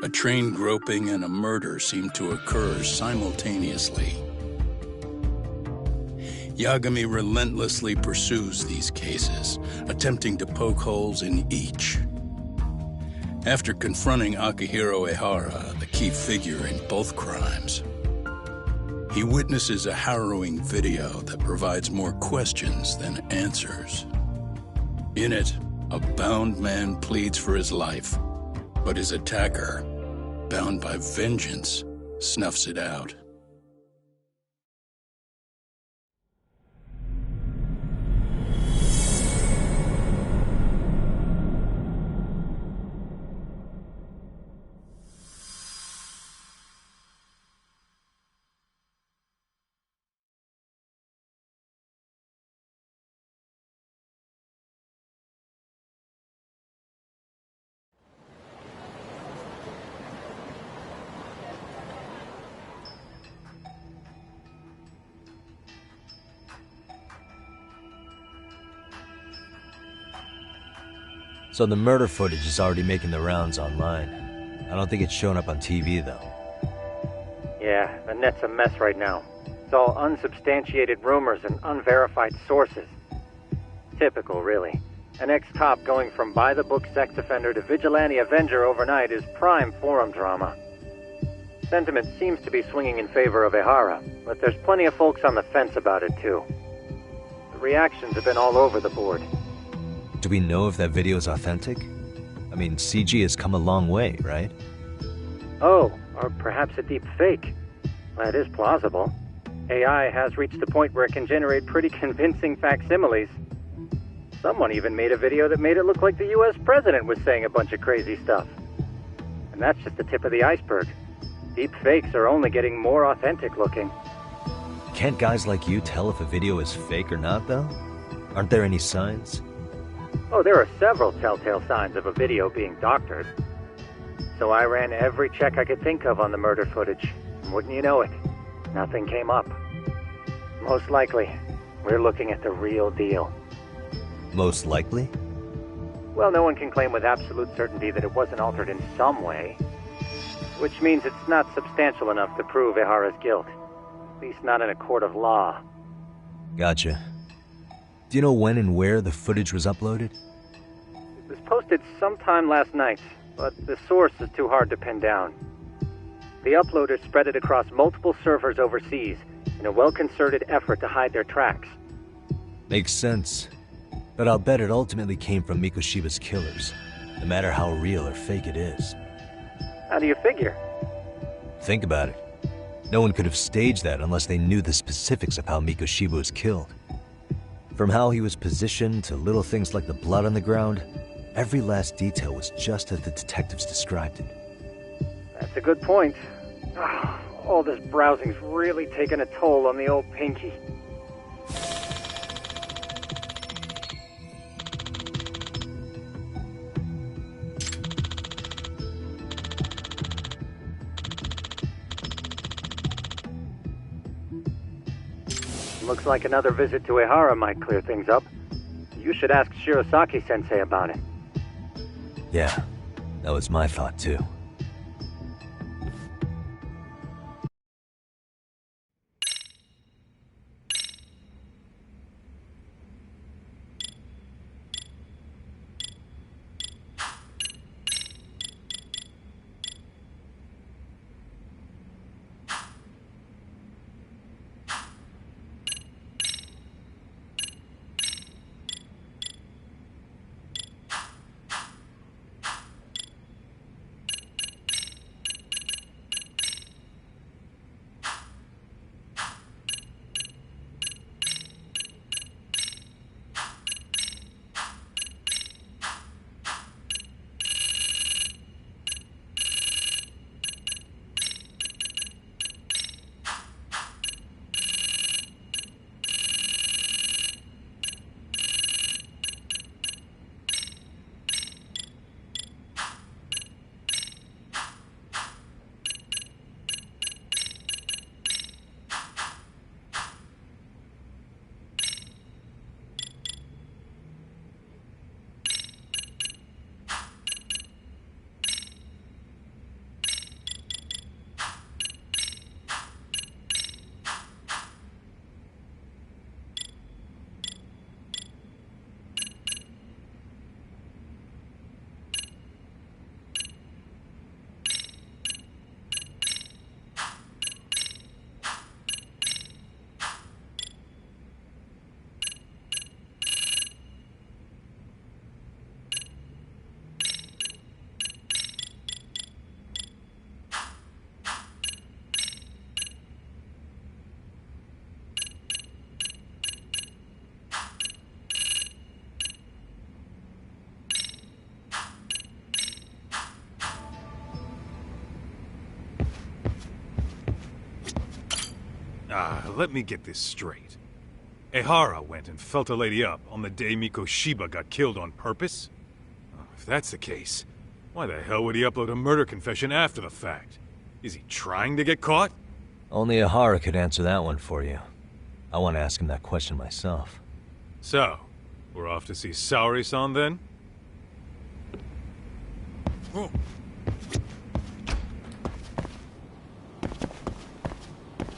A train groping and a murder seem to occur simultaneously. Yagami relentlessly pursues these cases, attempting to poke holes in each. After confronting Akihiro Ehara, the key figure in both crimes, he witnesses a harrowing video that provides more questions than answers. In it, a bound man pleads for his life, but his attacker, bound by vengeance, snuffs it out. So the murder footage is already making the rounds online. I don't think it's showing up on TV, though. Yeah, the net's a mess right now. It's all unsubstantiated rumors and unverified sources. Typical, really. An ex-cop going from by-the-book sex offender to vigilante avenger overnight is prime forum drama. Sentiment seems to be swinging in favor of Ehara, but there's plenty of folks on the fence about it, too. The reactions have been all over the board. Do we know if that video is authentic? I mean, CG has come a long way, right? Oh, or perhaps a deep fake. That is plausible. AI has reached the point where it can generate pretty convincing facsimiles. Someone even made a video that made it look like the US president was saying a bunch of crazy stuff. And that's just the tip of the iceberg. Deep fakes are only getting more authentic looking. Can't guys like you tell if a video is fake or not, though? Aren't there any signs? Oh, there are several telltale signs of a video being doctored. So I ran every check I could think of on the murder footage. And wouldn't you know it, nothing came up. Most likely, we're looking at the real deal. Most likely? Well, no one can claim with absolute certainty that it wasn't altered in some way. Which means it's not substantial enough to prove Ehara's guilt. At least not in a court of law. Gotcha. Do you know when and where the footage was uploaded? It was posted sometime last night, but the source is too hard to pin down. The uploaders spread it across multiple servers overseas in a well-concerted effort to hide their tracks. Makes sense. But I'll bet it ultimately came from Mikoshiba's killers, no matter how real or fake it is. How do you figure? Think about it. No one could have staged that unless they knew the specifics of how Mikoshiba was killed. From how he was positioned to little things like the blood on the ground, every last detail was just as the detectives described it. That's a good point. All this browsing's really taken a toll on the old pinky. Looks like another visit to Ehara might clear things up. You should ask Shirosaki-sensei about it. Yeah, that was my thought too. Let me get this straight. Ehara went and felt a lady up on the day Mikoshiba got killed on purpose? If that's the case, why the hell would he upload a murder confession after the fact? Is he trying to get caught? Only Ehara could answer that one for you. I want to ask him that question myself. So, we're off to see Saori-san then? Oh.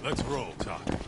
Let's roll, Taka.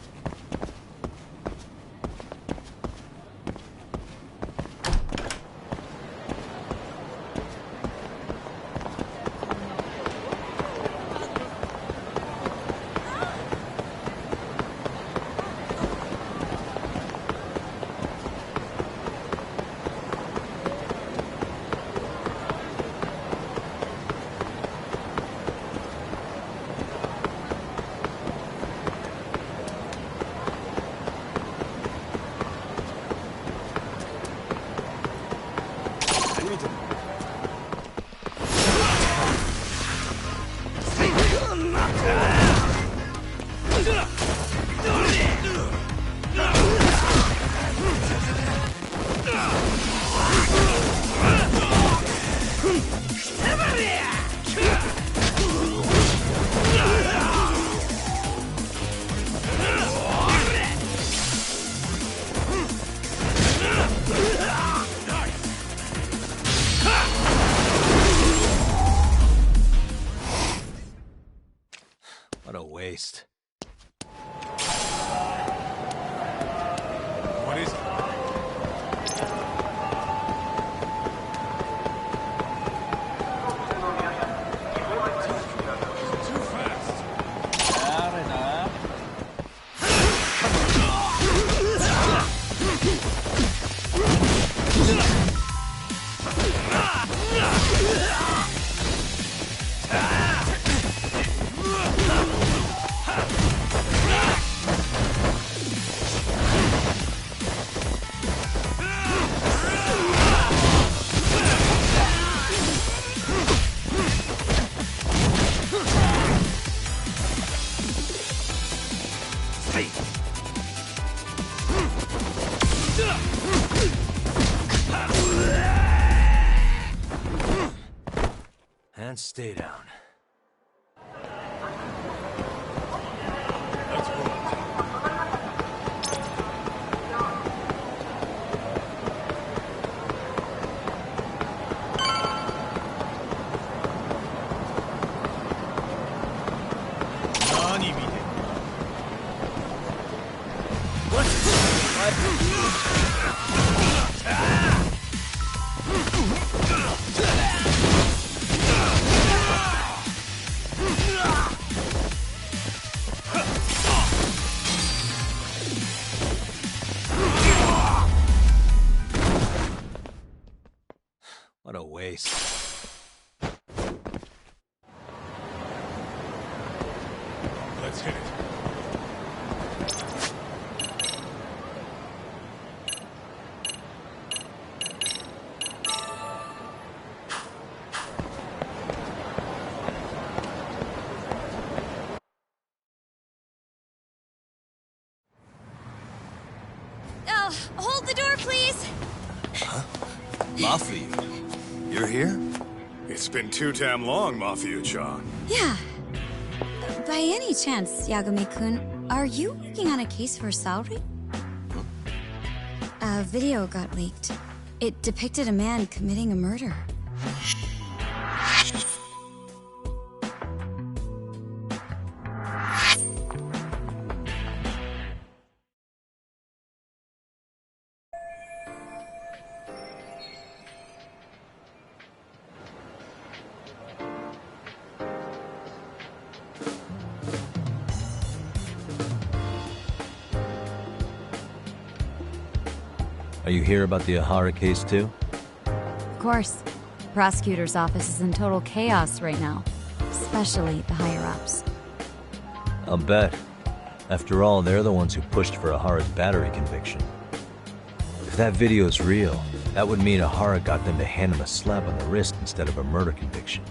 What a waste. What is it? Too fast. And stay down. Let's roll. Nani mite? What a waste. Let's hit it. Hold the door, please. Mafia, you're here? It's been too damn long, Mafia-chan. Yeah. By any chance, Yagami-kun, are you working on a case for Saori? A video got leaked. It depicted a man committing a murder. Are you here about the Ehara case too? Of course. The prosecutor's office is in total chaos right now, especially the higher-ups. I'll bet. After all, they're the ones who pushed for Ehara's battery conviction. If that video's real, that would mean Ehara got them to hand him a slap on the wrist instead of a murder conviction.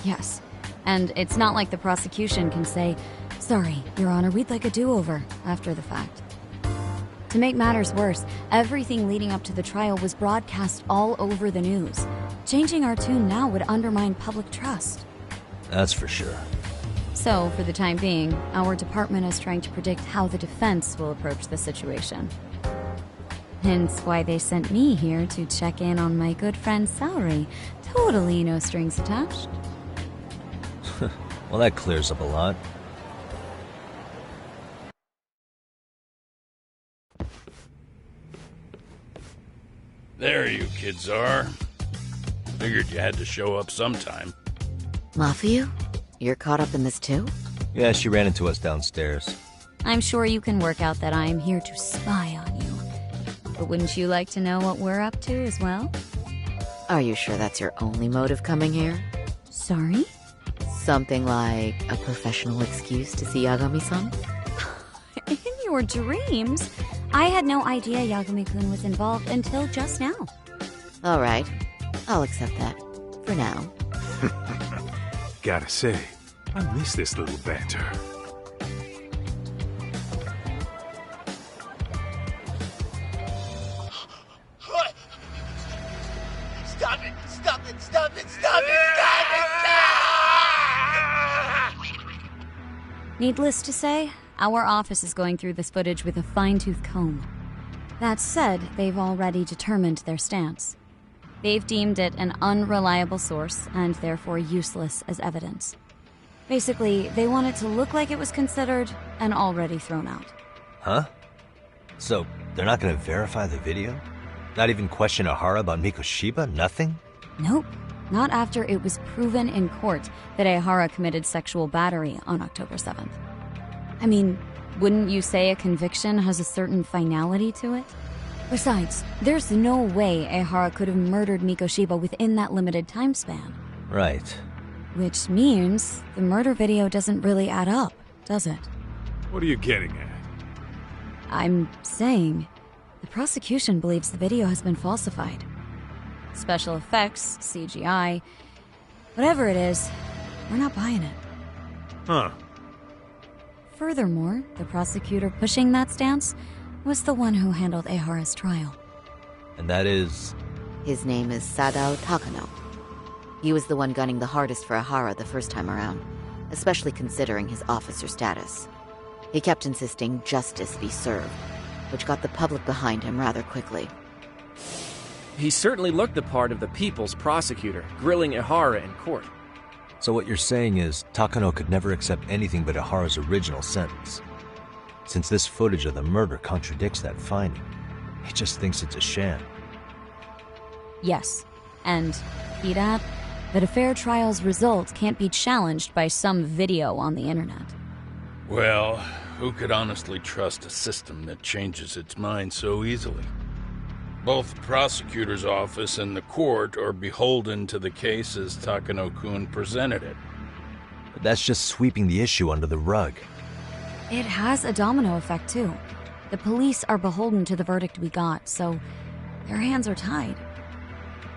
Yes. And it's not like the prosecution can say, Sorry, Your Honor, we'd like a do-over after the fact. To make matters worse, everything leading up to the trial was broadcast all over the news. Changing our tune now would undermine public trust. That's for sure. So, for the time being, our department is trying to predict how the defense will approach the situation. Hence why they sent me here to check in on my good friend Saori. Totally no strings attached. Well, that clears up a lot. There you kids are. Figured you had to show up sometime. Mafuyu? You're caught up in this too? Yeah, she ran into us downstairs. I'm sure you can work out that I am here to spy on you. But wouldn't you like to know what we're up to as well? Are you sure that's your only motive coming here? Sorry? Something like a professional excuse to see Yagami-san? In your dreams? I had no idea Yagami-kun was involved until just now. Alright, I'll accept that. For now. Gotta say, I miss this little banter. Stop it! Stop it! Stop it! Stop it! Stop it! Needless to say, our office is going through this footage with a fine-tooth comb. That said, they've already determined their stance. They've deemed it an unreliable source and therefore useless as evidence. Basically, they want it to look like it was considered and already thrown out. Huh? So, they're not gonna verify the video? Not even question Ehara about Mikoshiba? Nothing? Nope. Not after it was proven in court that Ehara committed sexual battery on October 7th. I mean, wouldn't you say a conviction has a certain finality to it? Besides, there's no way Ehara could have murdered Mikoshiba within that limited time span. Right. Which means the murder video doesn't really add up, does it? What are you getting at? I'm saying the prosecution believes the video has been falsified. Special effects, CGI, whatever it is, we're not buying it. Huh. Furthermore, the prosecutor pushing that stance was the one who handled Ehara's trial. And that is... His name is Sadao Takano. He was the one gunning the hardest for Ehara the first time around, especially considering his officer status. He kept insisting justice be served, which got the public behind him rather quickly. He certainly looked the part of the people's prosecutor, grilling Ehara in court. So what you're saying is, Takano could never accept anything but Ehara's original sentence. Since this footage of the murder contradicts that finding, he just thinks it's a sham. Yes, and he'd add that a fair trial's results can't be challenged by some video on the internet. Well, who could honestly trust a system that changes its mind so easily? Both the prosecutor's office and the court are beholden to the case as Takano-kun presented it. But that's just sweeping the issue under the rug. It has a domino effect, too. The police are beholden to the verdict we got, so their hands are tied.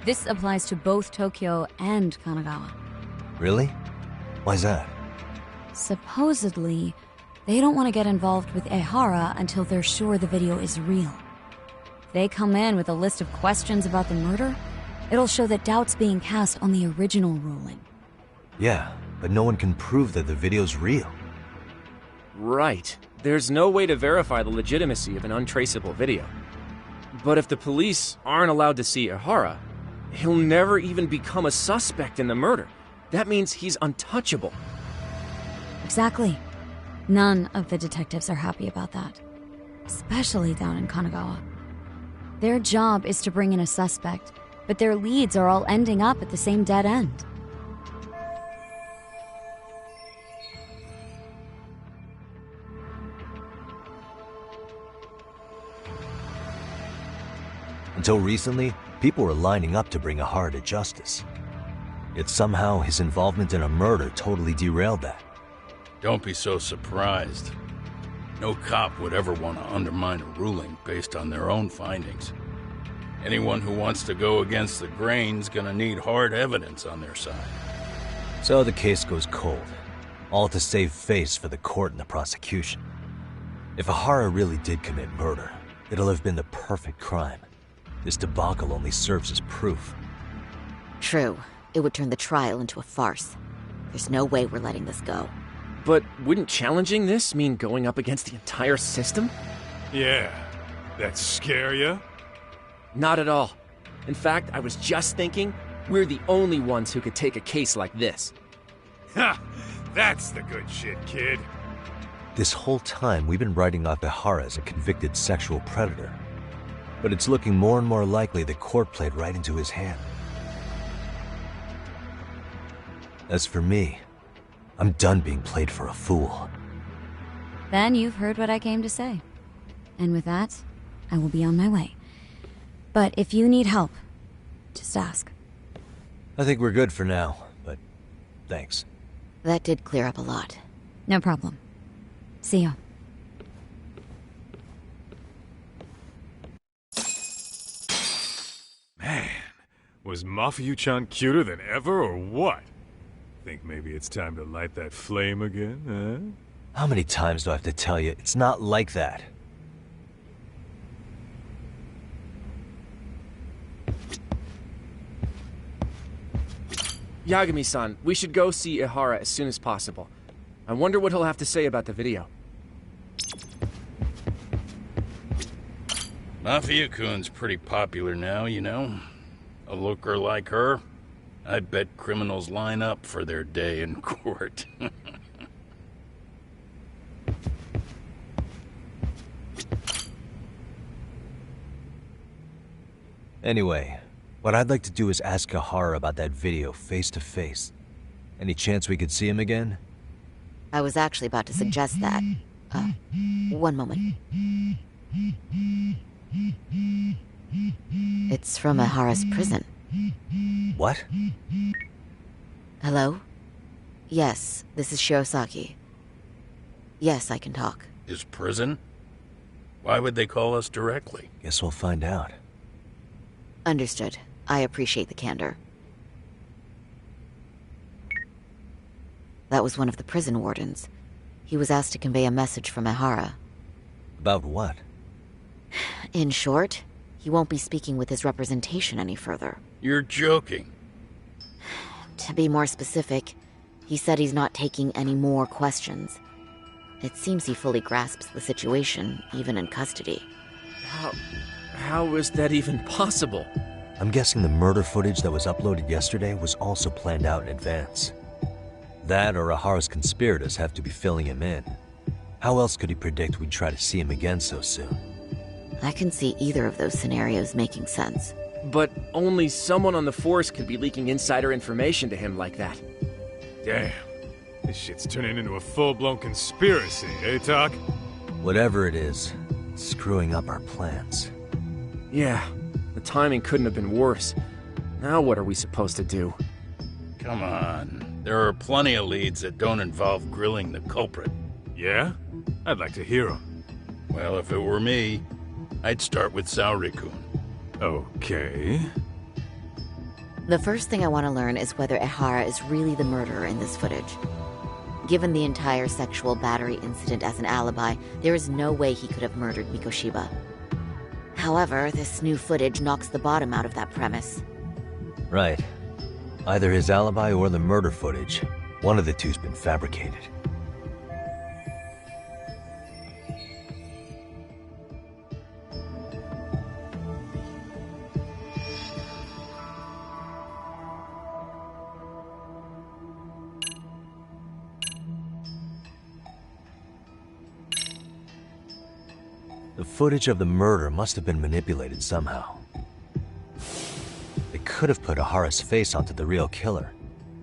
This applies to both Tokyo and Kanagawa. Really? Why's that? Supposedly, they don't want to get involved with Ehara until they're sure the video is real. If they come in with a list of questions about the murder, it'll show that doubt's being cast on the original ruling. Yeah, but no one can prove that the video's real. Right. There's no way to verify the legitimacy of an untraceable video. But if the police aren't allowed to see Ehara, he'll never even become a suspect in the murder. That means he's untouchable. Exactly. None of the detectives are happy about that. Especially down in Kanagawa. Their job is to bring in a suspect, but their leads are all ending up at the same dead end. Until recently, people were lining up to bring Ehara to justice. Yet somehow his involvement in a murder totally derailed that. Don't be so surprised. No cop would ever want to undermine a ruling based on their own findings. Anyone who wants to go against the grain's gonna need hard evidence on their side. So the case goes cold. all to save face for the court and the prosecution. If Ihara really did commit murder, it'll have been the perfect crime. This debacle only serves as proof. True. It would turn the trial into a farce. There's no way we're letting this go. But wouldn't challenging this mean going up against the entire system? Yeah. That scare ya? Not at all. In fact, I was just thinking, we're the only ones who could take a case like this. Ha! That's the good shit, kid. This whole time, we've been writing off Ihara as a convicted sexual predator. But it's looking more and more likely the court played right into his hand. As for me, I'm done being played for a fool. Then you've heard what I came to say. And with that, I will be on my way. But if you need help, just ask. I think we're good for now, but thanks. That did clear up a lot. No problem. See ya. Man, was Mafuyu-chan cuter than ever or what? Think maybe it's time to light that flame again, huh? How many times do I have to tell you, it's not like that? Yagami-san, we should go see Ihara as soon as possible. I wonder what he'll have to say about the video. Mafia-kun's pretty popular now, you know. A looker like her, I bet criminals line up for their day in court. Anyway, what I'd like to do is ask Ihara about that video face to face. Any chance we could see him again? I was actually about to suggest that. One moment. It's from Ihara's prison. What? Hello? Yes, this is Shirosaki. Yes, I can talk. His prison? Why would they call us directly? Guess we'll find out. Understood. I appreciate the candor. That was one of the prison wardens. He was asked to convey a message from Ihara. About what? In short, he won't be speaking with his representation any further. You're joking. To be more specific, he said he's not taking any more questions. It seems he fully grasps the situation, even in custody. How is that even possible? I'm guessing the murder footage that was uploaded yesterday was also planned out in advance. That or Ihara's conspirators have to be filling him in. How else could he predict we'd try to see him again so soon? I can see either of those scenarios making sense. But only someone on the force could be leaking insider information to him like that. Damn. This shit's turning into a full-blown conspiracy, eh, Talk? Whatever it is, it's screwing up our plans. Yeah, the timing couldn't have been worse. Now what are we supposed to do? Come on. There are plenty of leads that don't involve grilling the culprit. Yeah? I'd like to hear them. Well, if it were me, I'd start with Saori-kun. Okay. The first thing I want to learn is whether Ihara is really the murderer in this footage. Given the entire sexual battery incident as an alibi, there is no way he could have murdered Mikoshiba. However, this new footage knocks the bottom out of that premise. Right. Either his alibi or the murder footage. One of the two's been fabricated. The footage of the murder must have been manipulated somehow. They could have put Ihara's face onto the real killer,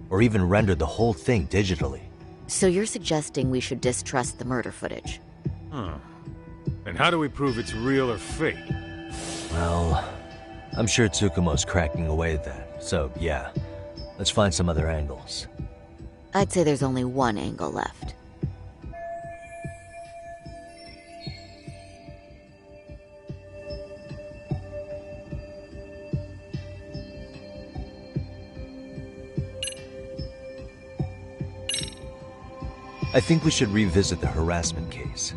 or even rendered the whole thing digitally. So you're suggesting we should distrust the murder footage? Huh. And how do we prove it's real or fake? Well, I'm sure Tsukumo's cracking away at that, so yeah. Let's find some other angles. I'd say there's only one angle left. I think we should revisit the harassment case.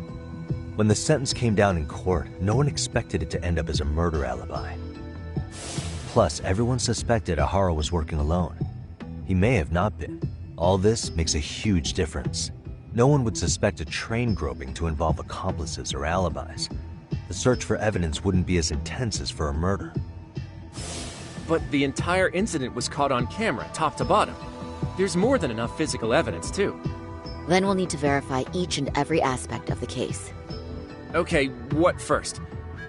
When the sentence came down in court, no one expected it to end up as a murder alibi. Plus, everyone suspected Ihara was working alone. He may have not been. All this makes a huge difference. No one would suspect a train groping to involve accomplices or alibis. The search for evidence wouldn't be as intense as for a murder. But the entire incident was caught on camera, top to bottom. There's more than enough physical evidence, too. Then we'll need to verify each and every aspect of the case. Okay, what first?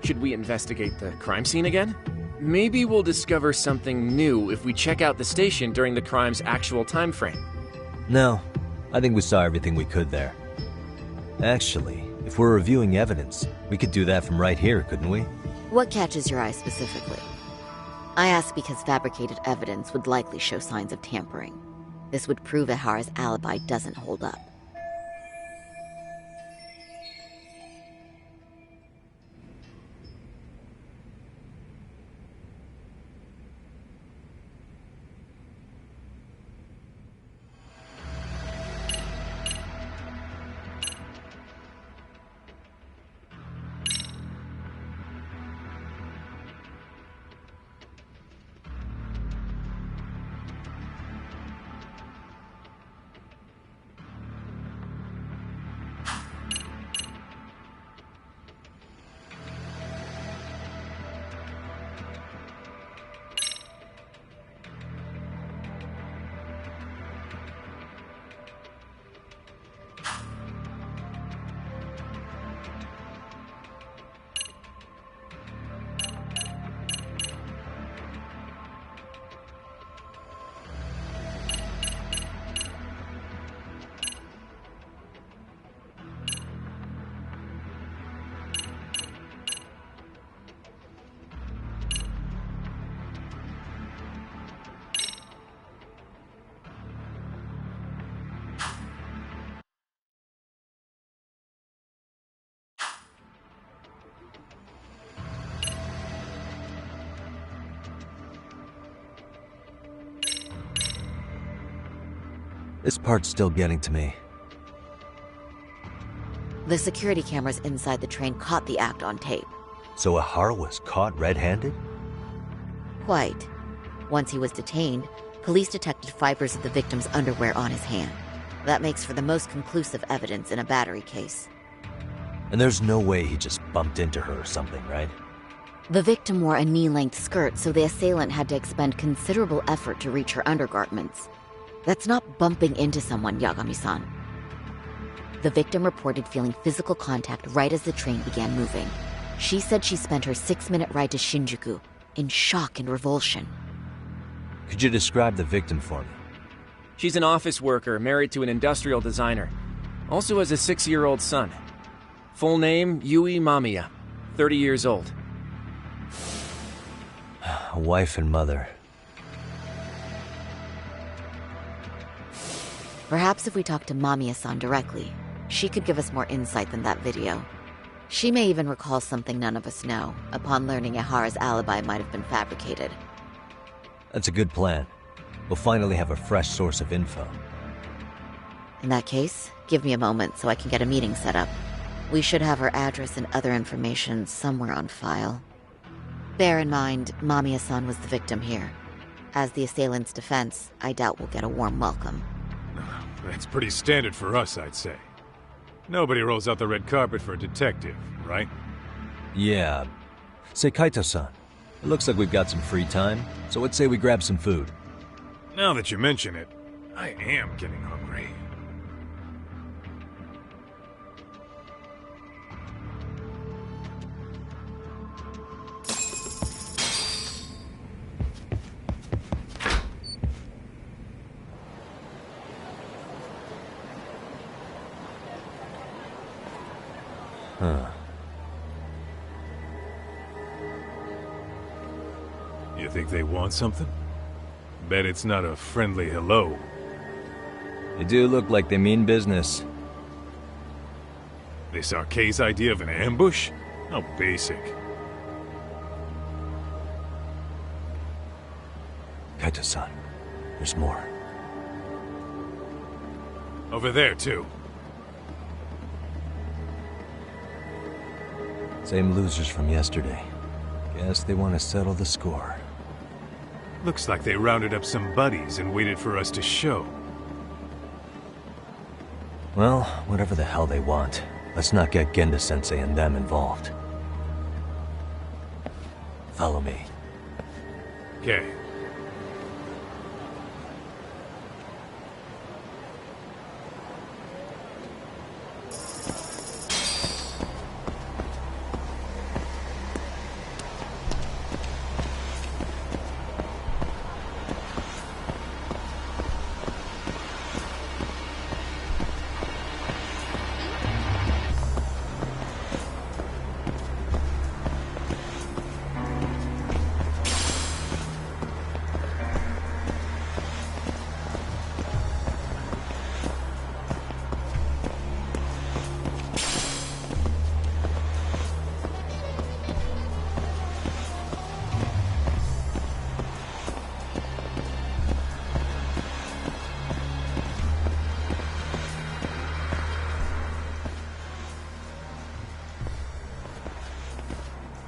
Should we investigate the crime scene again? Maybe we'll discover something new if we check out the station during the crime's actual time frame. No, I think we saw everything we could there. Actually, if we're reviewing evidence, we could do that from right here, couldn't we? What catches your eye specifically? I ask because fabricated evidence would likely show signs of tampering. This would prove Ihara's alibi doesn't hold up. This part's still getting to me. The security cameras inside the train caught the act on tape. So Ihara was caught red-handed? Quite. Once he was detained, police detected fibers of the victim's underwear on his hand. That makes for the most conclusive evidence in a battery case. And there's no way he just bumped into her or something, right? The victim wore a knee-length skirt, so the assailant had to expend considerable effort to reach her undergarments. That's not bumping into someone, Yagami-san. The victim reported feeling physical contact right as the train began moving. She said she spent her 6-minute ride to Shinjuku in shock and revulsion. Could you describe the victim for me? She's an office worker married to an industrial designer. Also has a 6-year-old son. Full name, Yui Mamiya. 30 years old. A wife and mother. Perhaps if we talk to Mamiya-san directly, she could give us more insight than that video. She may even recall something none of us know, upon learning Ihara's alibi might have been fabricated. That's a good plan. We'll finally have a fresh source of info. In that case, give me a moment so I can get a meeting set up. We should have her address and other information somewhere on file. Bear in mind, Mamiya-san was the victim here. As the assailant's defense, I doubt we'll get a warm welcome. That's pretty standard for us, I'd say. Nobody rolls out the red carpet for a detective, right? Yeah. Say, Kaito-san, it looks like we've got some free time, so let's say we grab some food. Now that you mention it, I am getting hungry. You think they want something? Bet it's not a friendly hello. They do look like they mean business. This Arcay's idea of an ambush? How basic. Kaito-san, there's more. Over there, too. Same losers from yesterday. Guess they want to settle the score. Looks like they rounded up some buddies and waited for us to show. Well, whatever the hell they want, let's not get Genda-sensei and them involved. Follow me. Okay.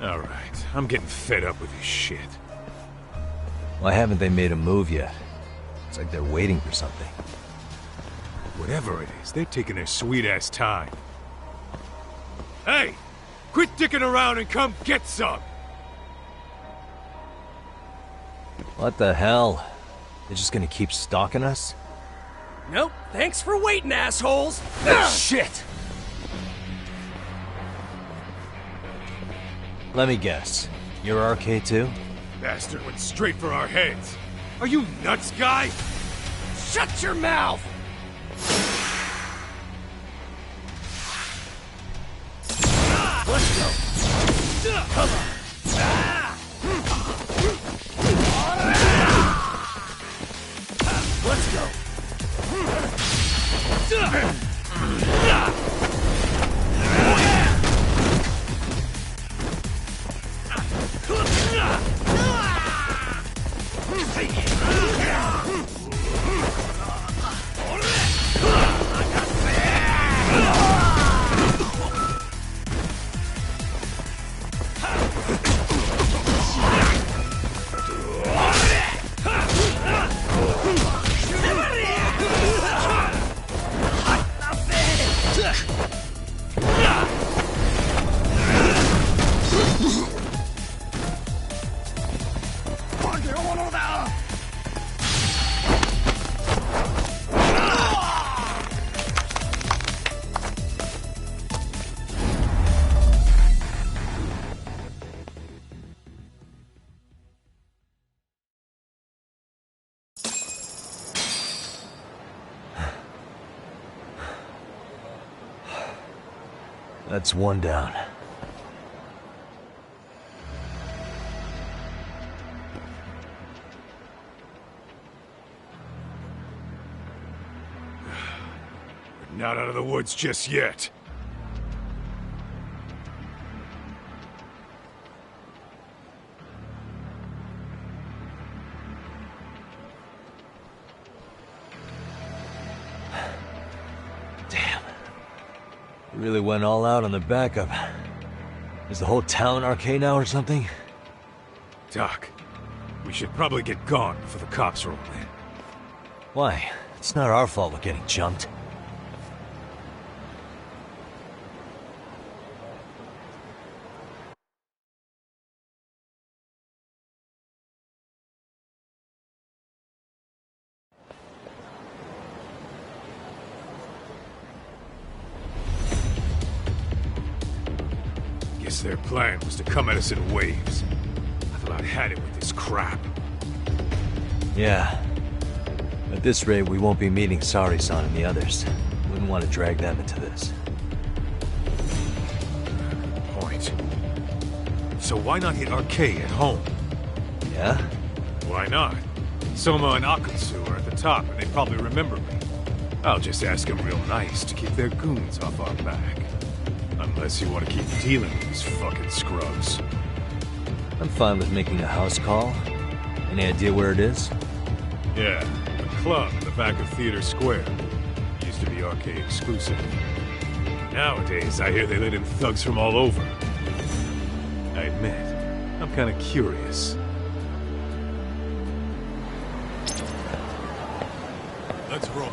Alright, I'm getting fed up with this shit. Why haven't they made a move yet? It's like they're waiting for something. Whatever it is, they're taking their sweet-ass time. Hey! Quit dicking around and come get some! What the hell? They're just gonna keep stalking us? Nope, thanks for waiting, assholes! Shit! Let me guess. You're RK too? Bastard went straight for our heads. Are you nuts, guy? Shut your mouth! Let's go. Come on. Let's go. That's one down. We're not out of the woods just yet. Really went all out on the backup. Is the whole town RK now or something? Doc, we should probably get gone before the cops roll in. Why? It's not our fault we're getting jumped. Their plan was to come at us in waves. I've about had it with this crap. Yeah. At this rate, we won't be meeting Sari-san and the others. Wouldn't want to drag them into this. Point. So why not hit RK at home? Yeah? Why not? Soma and Akutsu are at the top, and they probably remember me. I'll just ask them real nice to keep their goons off our back. Unless you want to keep dealing with these fucking scrubs. I'm fine with making a house call. Any idea where it is? Yeah, a club in the back of Theater Square. Used to be RK exclusive. Nowadays, I hear they let in thugs from all over. I admit, I'm kinda curious. Let's roll.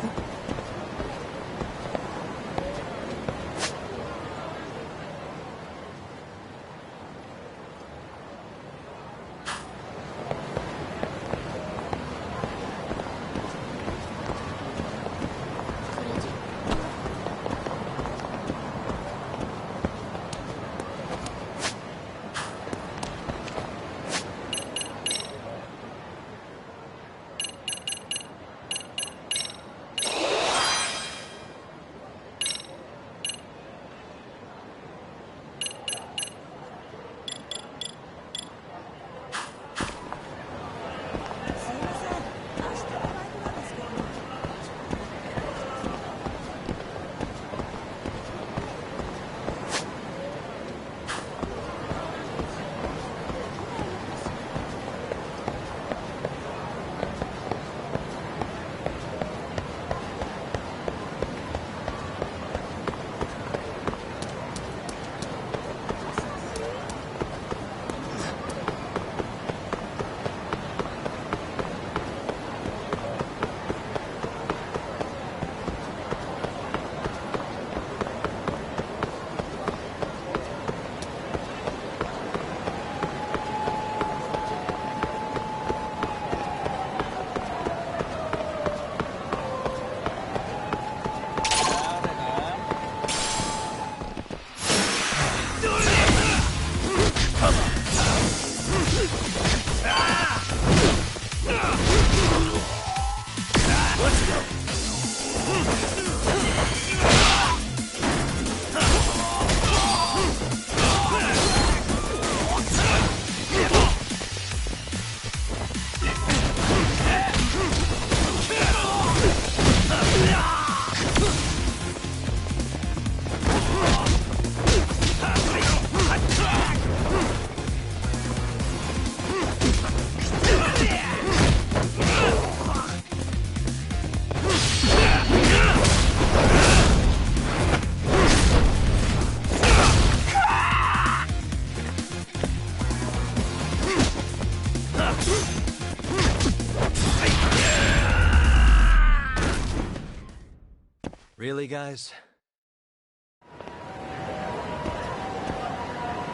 Really, guys?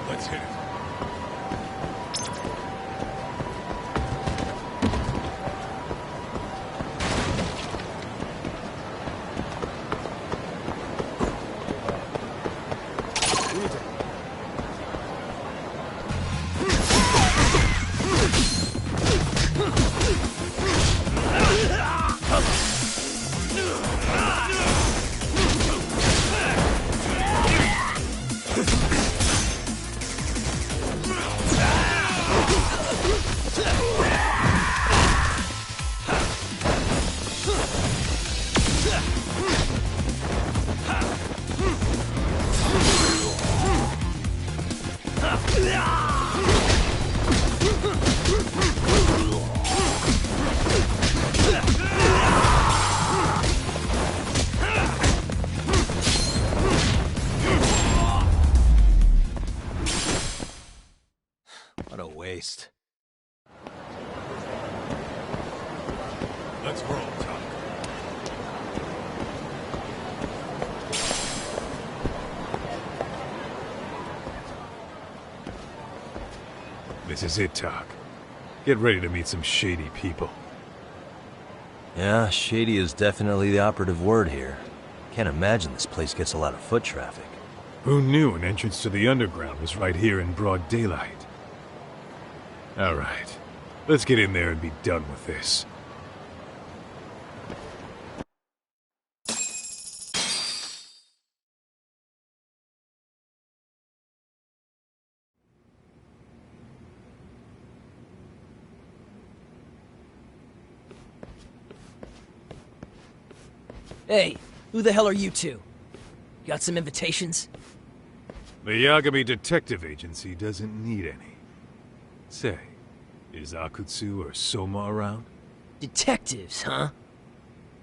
Let's hit it. What a waste. Let's roll, Tuck. This is it, Tuck. Get ready to meet some shady people. Yeah, shady is definitely the operative word here. Can't imagine this place gets a lot of foot traffic. Who knew an entrance to the underground was right here in broad daylight? Alright, let's get in there and be done with this. Hey, who the hell are you two? Got some invitations? The Yagami Detective Agency doesn't need any. Say, is Akutsu or Soma around? Detectives, huh?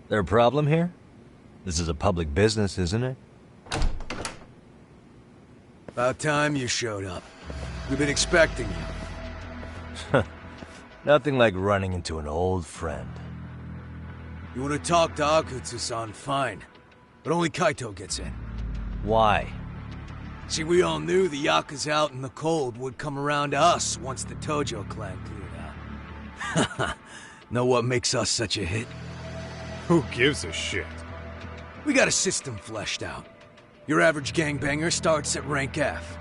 There a problem here? This is a public business, isn't it? About time you showed up. We've been expecting you. Nothing like running into an old friend. You want to talk to Akutsu-san, fine. But only Kaito gets in. Why? See, we all knew the Yakuza out in the cold would come around to us once the Tojo clan cleared out. Know what makes us such a hit? Who gives a shit? We got a system fleshed out. Your average gangbanger starts at rank F.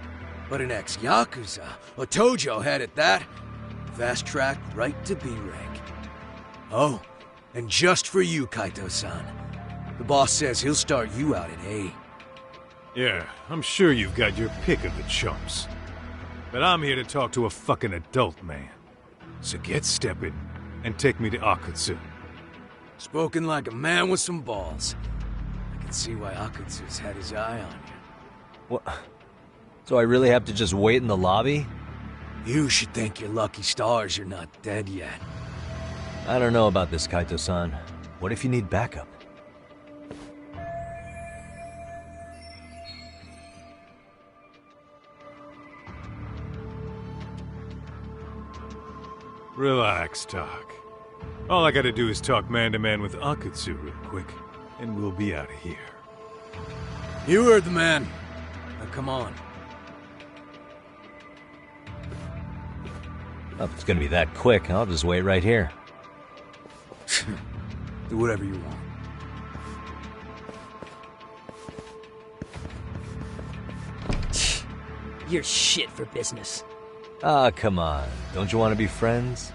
But an ex-Yakuza, a Tojo head at that, fast track right to B rank. Oh, and just for you, Kaito-san. The boss says he'll start you out at A. Yeah, I'm sure you've got your pick of the chumps. But I'm here to talk to a fucking adult man. So get stepping and take me to Akutsu. Spoken like a man with some balls. I can see why Akutsu's had his eye on you. What? So I really have to just wait in the lobby? You should thank your lucky stars you're not dead yet. I don't know about this, Kaito-san. What if you need backup? Relax, Tak. All I gotta do is talk man-to-man with Akutsu real quick, and we'll be out of here. You heard the man. Now come on. Well, if it's gonna be that quick, I'll just wait right here. Do whatever you want. You're shit for business. Ah, come on. Don't you want to be friends?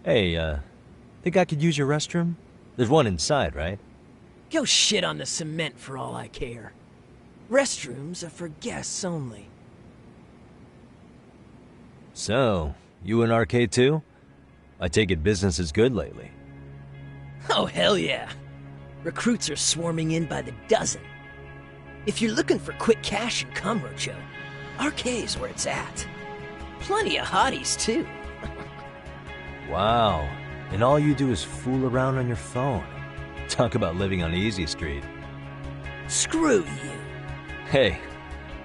Hey, think I could use your restroom? There's one inside, right? Go shit on the cement for all I care. Restrooms are for guests only. So, you in RK too? I take it business is good lately. Oh, hell yeah. Recruits are swarming in by the dozen. If you're looking for quick cash and Kamurocho, RK's where it's at. Plenty of hotties, too. Wow. And all you do is fool around on your phone. Talk about living on Easy Street. Screw you. Hey,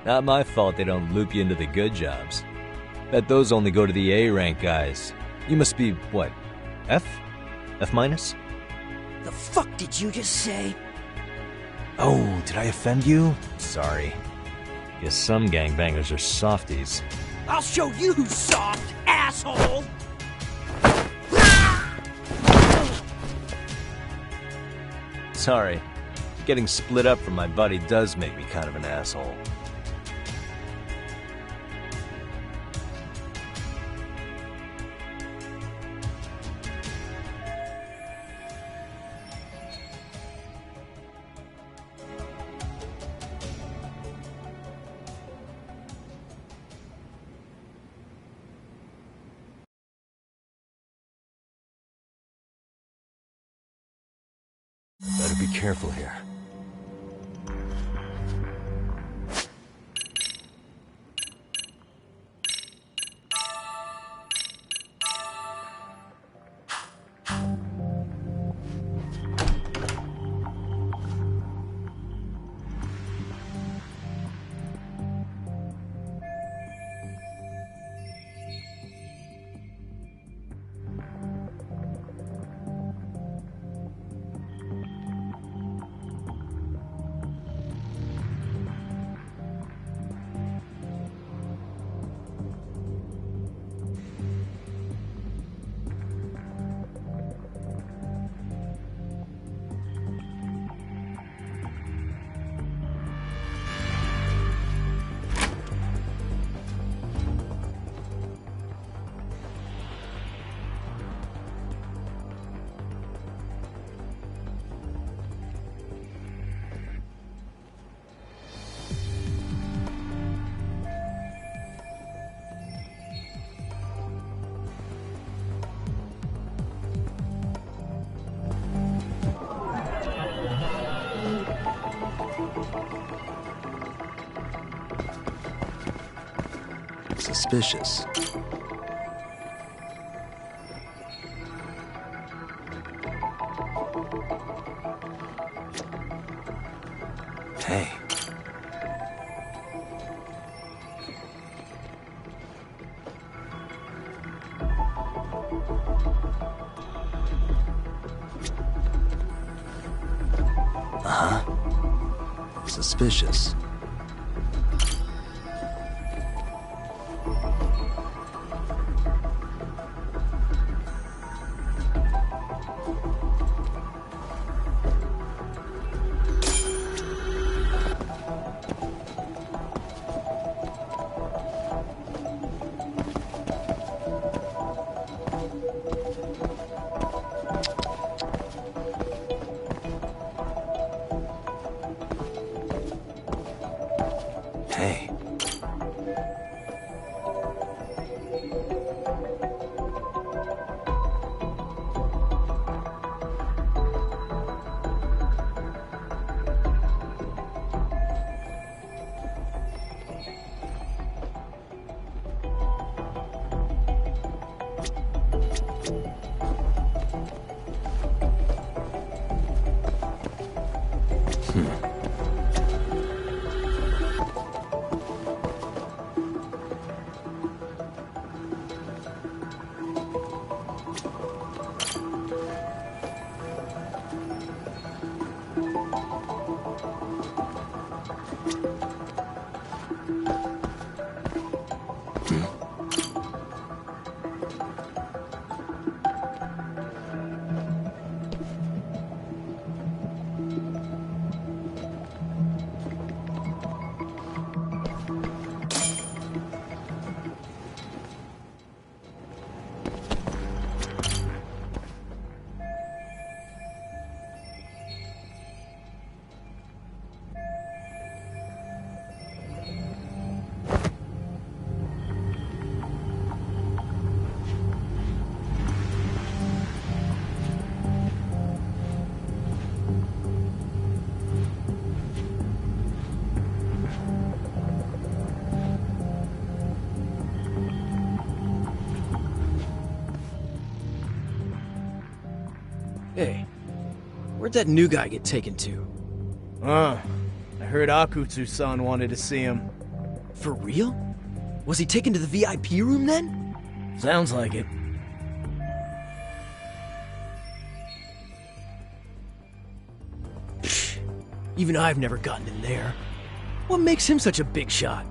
not my fault they don't loop you into the good jobs. Bet those only go to the A-rank guys. You must be, what, F? F minus? The fuck did you just say? Oh, did I offend you? Sorry. Guess some gangbangers are softies. I'll show you who's soft, asshole! Sorry. Getting split up from my buddy does make me kind of an asshole. Better be careful here. Suspicious. Hey. Suspicious. Hey. Hey, where'd that new guy get taken to? I heard Akutsu-san wanted to see him. For real? Was he taken to the VIP room then? Sounds like it. Psh, even I've never gotten in there. What makes him such a big shot?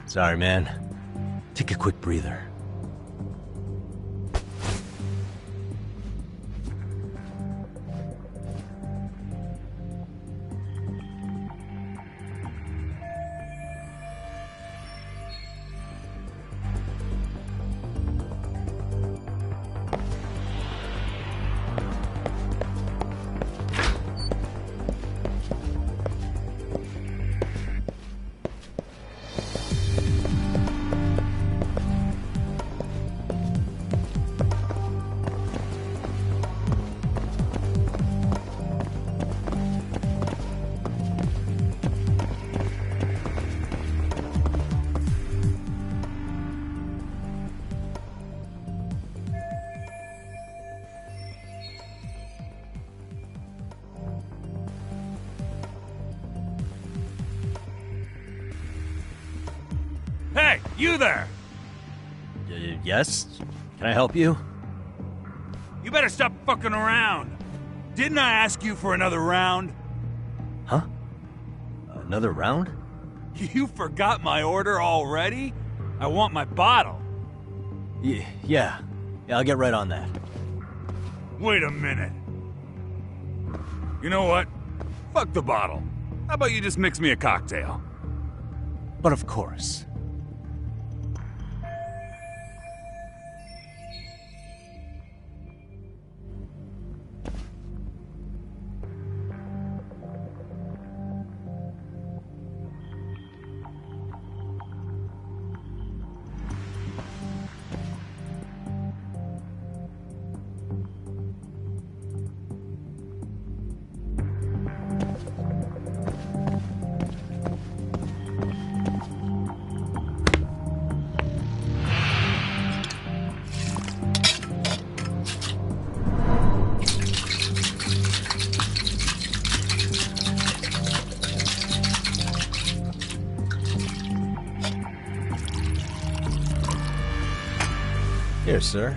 Sorry, man. Take a quick breather. Hey, you there! Yes? Can I help you? You better stop fucking around. Didn't I ask you for another round? Huh? Another round? You forgot my order already? I want my bottle. Yeah, I'll get right on that. Wait a minute. You know what? Fuck the bottle. How about you just mix me a cocktail? But of course. Here, sir.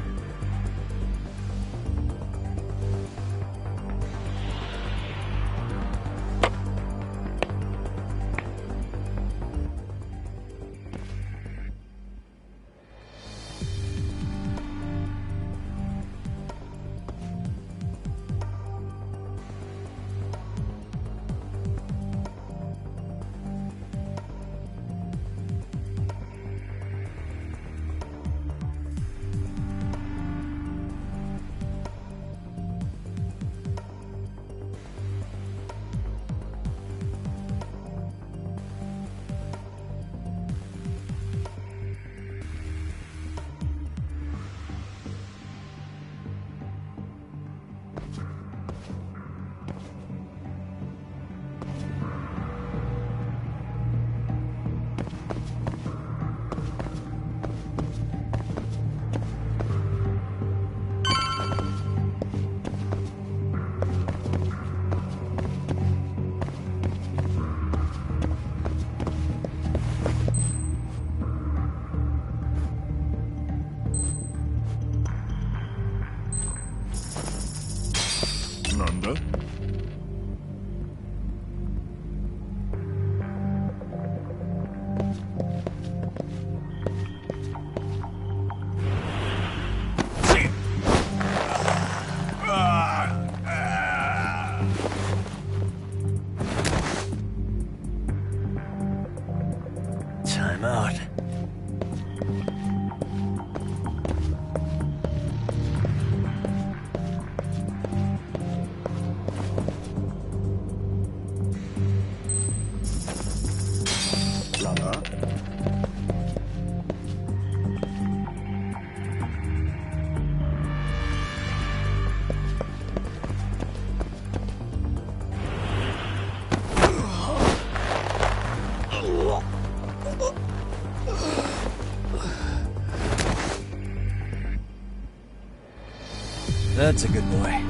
Time out. That's a good boy.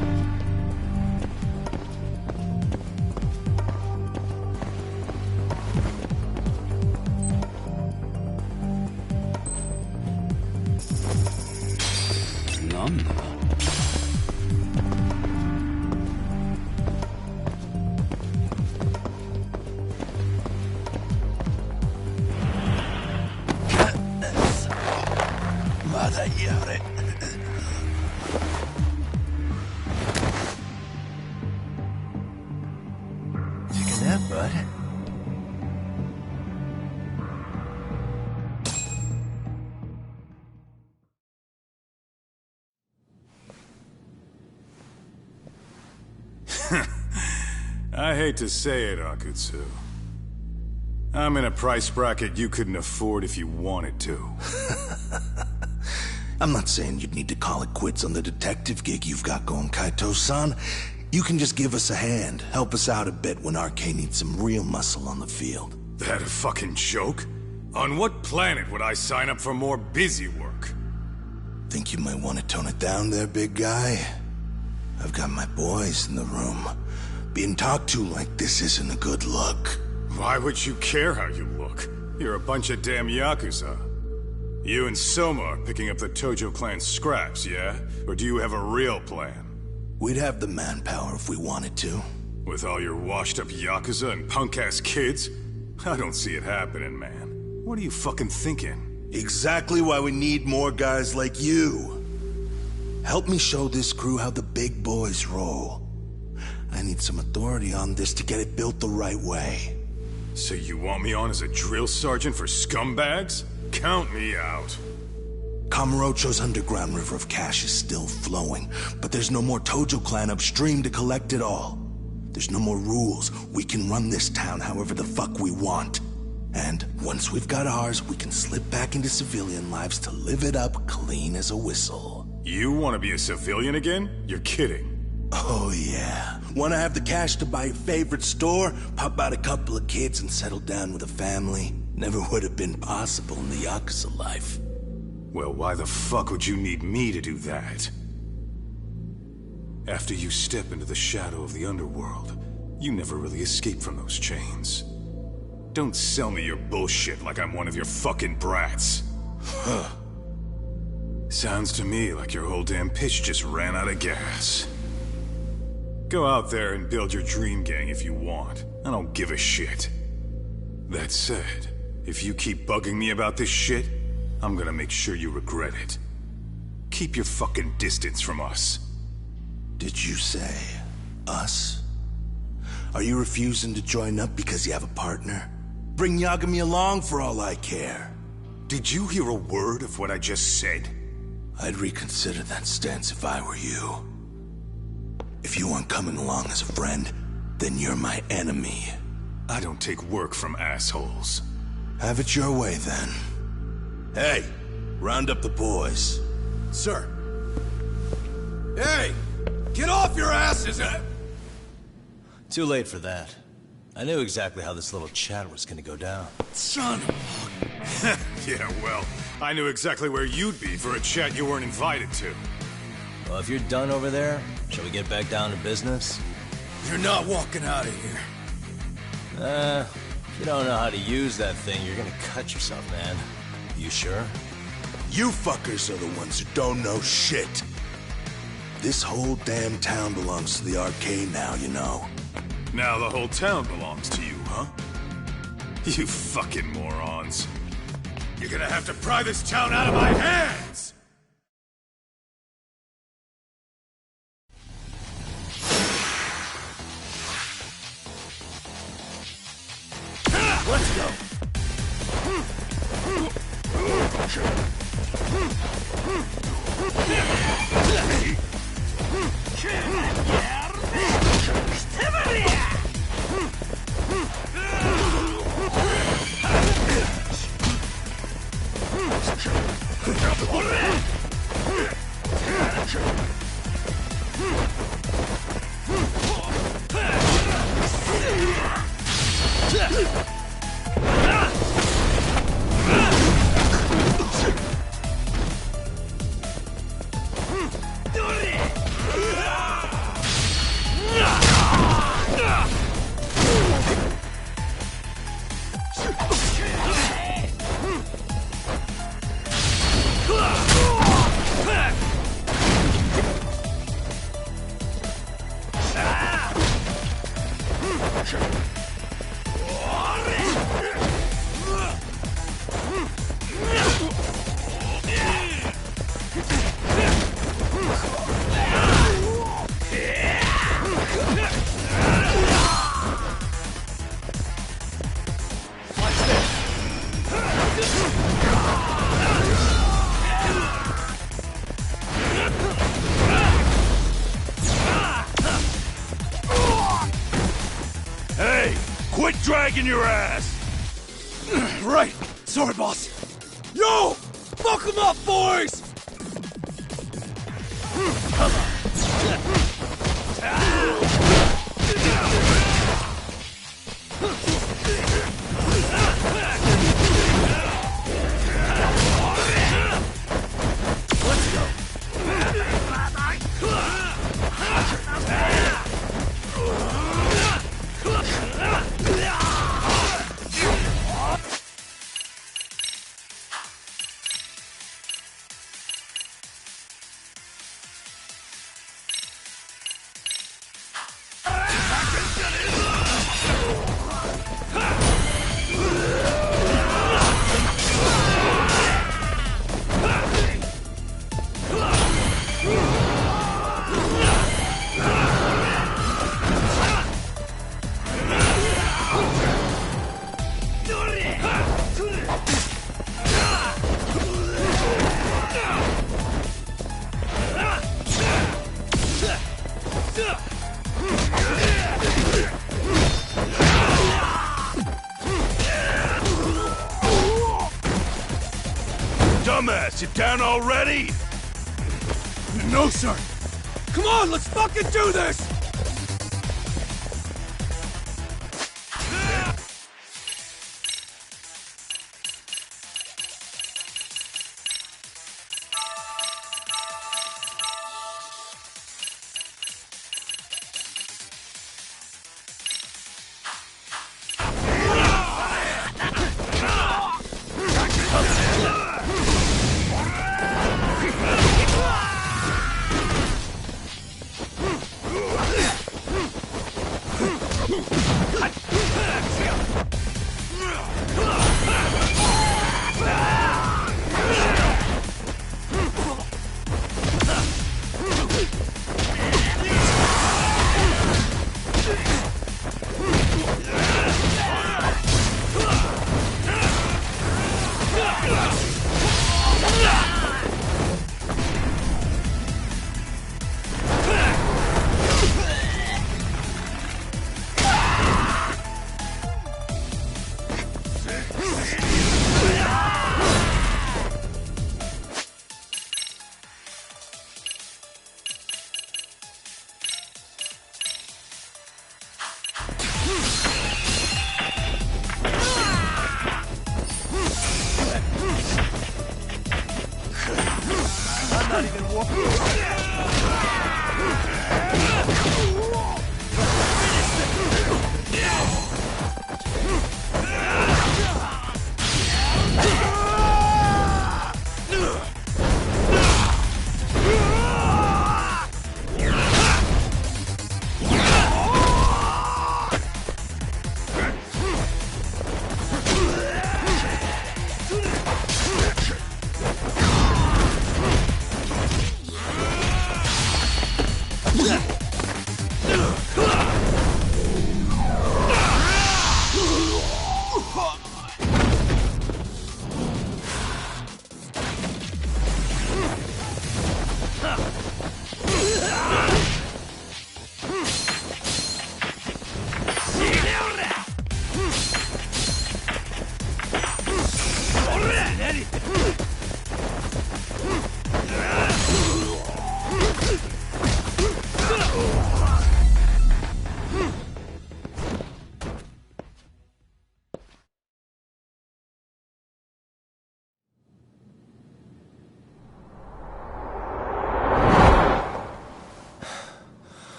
Take a nap, bud. I hate to say it, Akutsu. I'm in a price bracket you couldn't afford if you wanted to. I'm not saying you'd need to call it quits on the detective gig you've got going, Kaito-san. You can just give us a hand, help us out a bit when Arcane needs some real muscle on the field. That a fucking joke? On what planet would I sign up for more busy work? Think you might want to tone it down there, big guy? I've got my boys in the room. Being talked to like this isn't a good look. Why would you care how you look? You're a bunch of damn Yakuza. You and Soma are picking up the Tojo clan scraps, yeah? Or do you have a real plan? We'd have the manpower if we wanted to. With all your washed-up Yakuza and punk-ass kids? I don't see it happening, man. What are you fucking thinking? Exactly why we need more guys like you. Help me show this crew how the big boys roll. I need some authority on this to get it built the right way. So you want me on as a drill sergeant for scumbags? Count me out. Kamurocho's underground river of cash is still flowing, but there's no more Tojo clan upstream to collect it all. There's no more rules. We can run this town however the fuck we want. And once we've got ours, we can slip back into civilian lives to live it up clean as a whistle. You want to be a civilian again? You're kidding. Oh yeah. Want to have the cash to buy your favorite store, pop out a couple of kids and settle down with a family? Never would have been possible in the Yakuza life. Well, why the fuck would you need me to do that? After you step into the shadow of the underworld, you never really escape from those chains. Don't sell me your bullshit like I'm one of your fucking brats. Huh. Sounds to me like your whole damn pitch just ran out of gas. Go out there and build your dream gang if you want. I don't give a shit. That said, if you keep bugging me about this shit, I'm gonna make sure you regret it. Keep your fucking distance from us. Did you say us? Are you refusing to join up because you have a partner? Bring Yagami along for all I care. Did you hear a word of what I just said? I'd reconsider that stance if I were you. If you aren't coming along as a friend, then you're my enemy. I don't take work from assholes. Have it your way, then. Hey, round up the boys. Sir. Hey! Get off your asses! Too late for that. I knew exactly how this little chat was gonna go down. Son of Yeah, well, I knew exactly where you'd be for a chat you weren't invited to. Well, if you're done over there, shall we get back down to business? You're not walking out of here. If you don't know how to use that thing, you're gonna cut yourself, man. You sure? You fuckers are the ones who don't know shit. This whole damn town belongs to the arcade now, you know. Now the whole town belongs to you, huh? You fucking morons. You're gonna have to pry this town out of my hands! Let's go! Dragging your ass! Right! Sorry, boss! Yo! Fuck them up, boys! Let's go! dumbass, you down already? No, sir. Come on, let's fucking do this!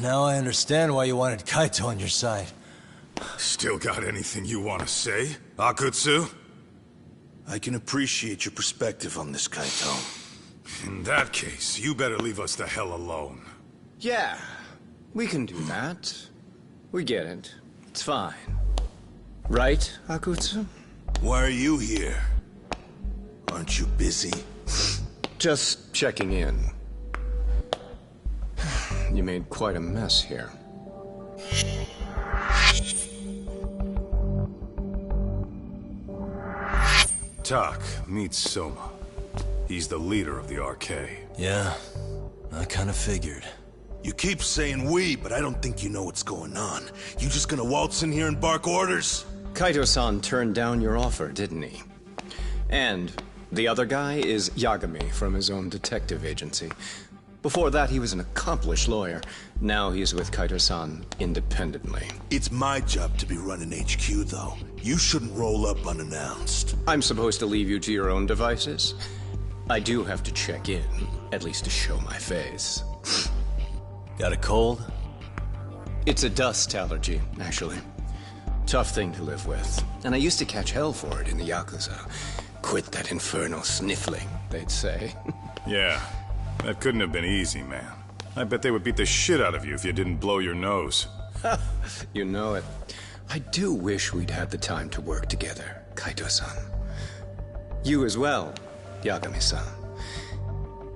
Now I understand why you wanted Kaito on your side. Still got anything you want to say, Akutsu? I can appreciate your perspective on this, Kaito. In that case, you better leave us the hell alone. Yeah, we can do that. We get it. It's fine. Right, Akutsu? Why are you here? Aren't you busy? Just checking in. You made quite a mess here. Tak, meet Soma. He's the leader of the RK. Yeah, I kinda figured. You keep saying we, but I don't think you know what's going on. You just gonna waltz in here and bark orders? Kaito-san turned down your offer, didn't he? And the other guy is Yagami from his own detective agency. Before that, he was an accomplished lawyer. Now he's with Kaito-san independently. It's my job to be running HQ, though. You shouldn't roll up unannounced. I'm supposed to leave you to your own devices? I do have to check in, at least to show my face. Got a cold? It's a dust allergy, actually. Tough thing to live with. And I used to catch hell for it in the Yakuza. Quit that infernal sniffling, they'd say. Yeah. That couldn't have been easy, man. I bet they would beat the shit out of you if you didn't blow your nose. You know it. I do wish we'd had the time to work together, Kaito-san. You as well, Yagami-san.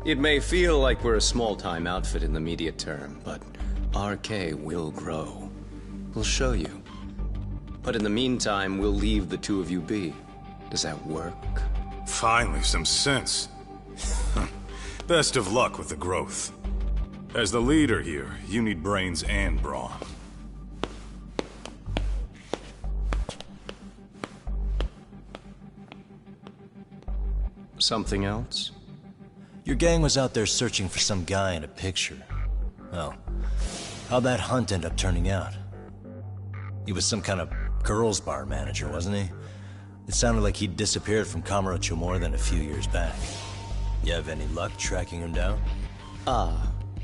It may feel like we're a small-time outfit in the immediate term, but RK will grow. We'll show you. But in the meantime, we'll leave the two of you be. Does that work? Finally, some sense. Best of luck with the growth. As the leader here, you need brains and brawn. Something else? Your gang was out there searching for some guy in a picture. Well, how'd that hunt end up turning out? He was some kind of girls' bar manager, wasn't he? It sounded like he'd disappeared from Kamurocho more than a few years back. You have any luck tracking him down?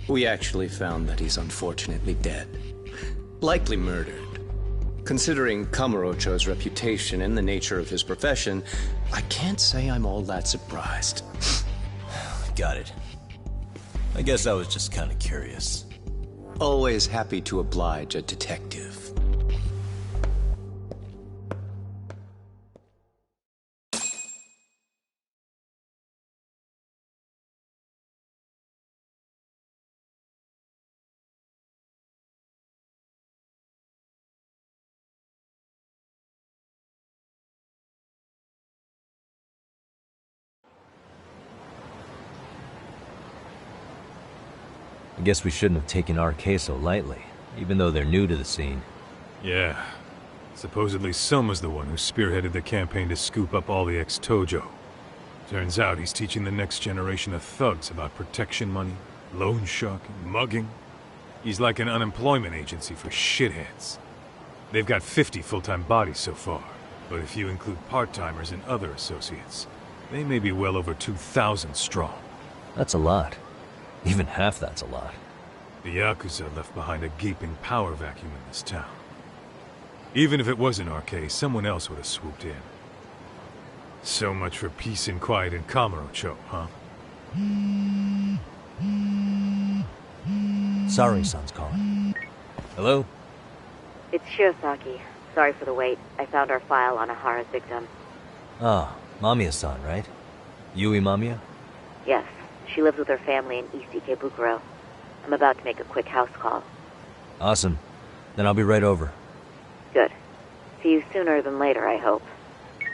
We actually found that he's unfortunately dead. Likely murdered. Considering Kamurocho's reputation and the nature of his profession, I can't say I'm all that surprised. Got it. I guess I was just kind of curious. Always happy to oblige a detective. I guess we shouldn't have taken RK so lightly, even though they're new to the scene. Yeah. Supposedly Soma's the one who spearheaded the campaign to scoop up all the ex-Tojo. Turns out he's teaching the next generation of thugs about protection money, loan sharking, mugging. He's like an unemployment agency for shitheads. They've got 50 full-time bodies so far, but if you include part-timers and other associates, they may be well over 2,000 strong. That's a lot. Even half that's a lot. The Yakuza left behind a gaping power vacuum in this town. Even if it wasn't RK, someone else would have swooped in. So much for peace and quiet in Kamurocho, huh? Sorry-san's calling. Hello? It's Shirosaki. Sorry for the wait. I found our file on Ahara's victim. Ah, Mamiya-san, right? Yui Mamiya? Yes. She lives with her family in East Ikebukuro. I'm about to make a quick house call. Awesome. Then I'll be right over. Good. See you sooner than later, I hope.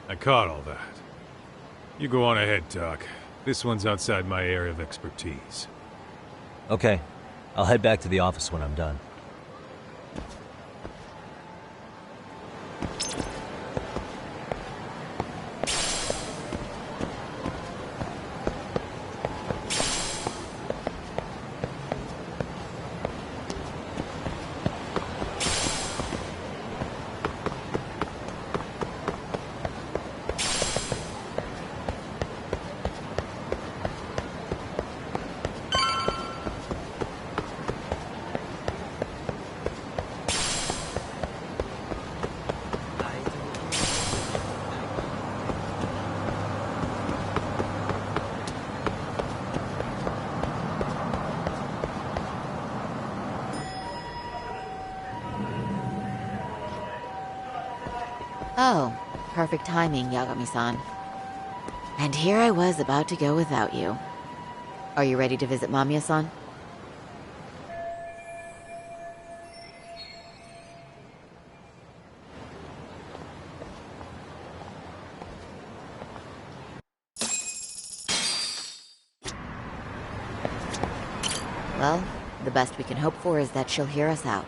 I caught all that. You go on ahead, Doc. This one's outside my area of expertise. Okay. I'll head back to the office when I'm done. Oh, perfect timing, Yagami-san. And here I was about to go without you. Are you ready to visit Mamiya-san? Well, the best we can hope for is that she'll hear us out.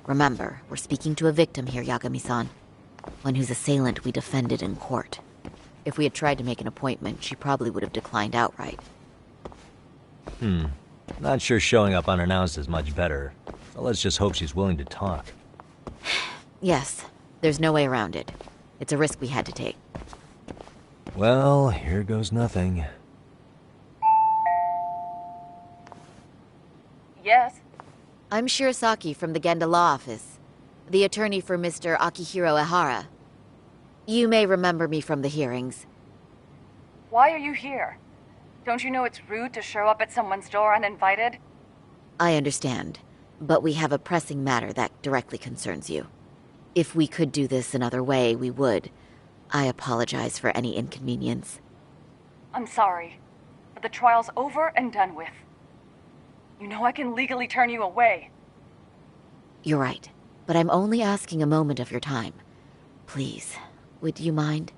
Remember, we're speaking to a victim here, Yagami-san. One whose assailant we defended in court. If we had tried to make an appointment, she probably would have declined outright. Not sure showing up unannounced is much better. So let's just hope she's willing to talk. Yes, there's no way around it. It's a risk we had to take. Well, here goes nothing. Yes? I'm Shirosaki from the Genda Law Office, the attorney for Mr. Akihiro Ehara. You may remember me from the hearings. Why are you here? Don't you know it's rude to show up at someone's door uninvited? I understand. but we have a pressing matter that directly concerns you. If we could do this another way, we would. I apologize for any inconvenience. I'm sorry, but the trial's over and done with. You know I can legally turn you away. You're right, but I'm only asking a moment of your time. Please, would you mind?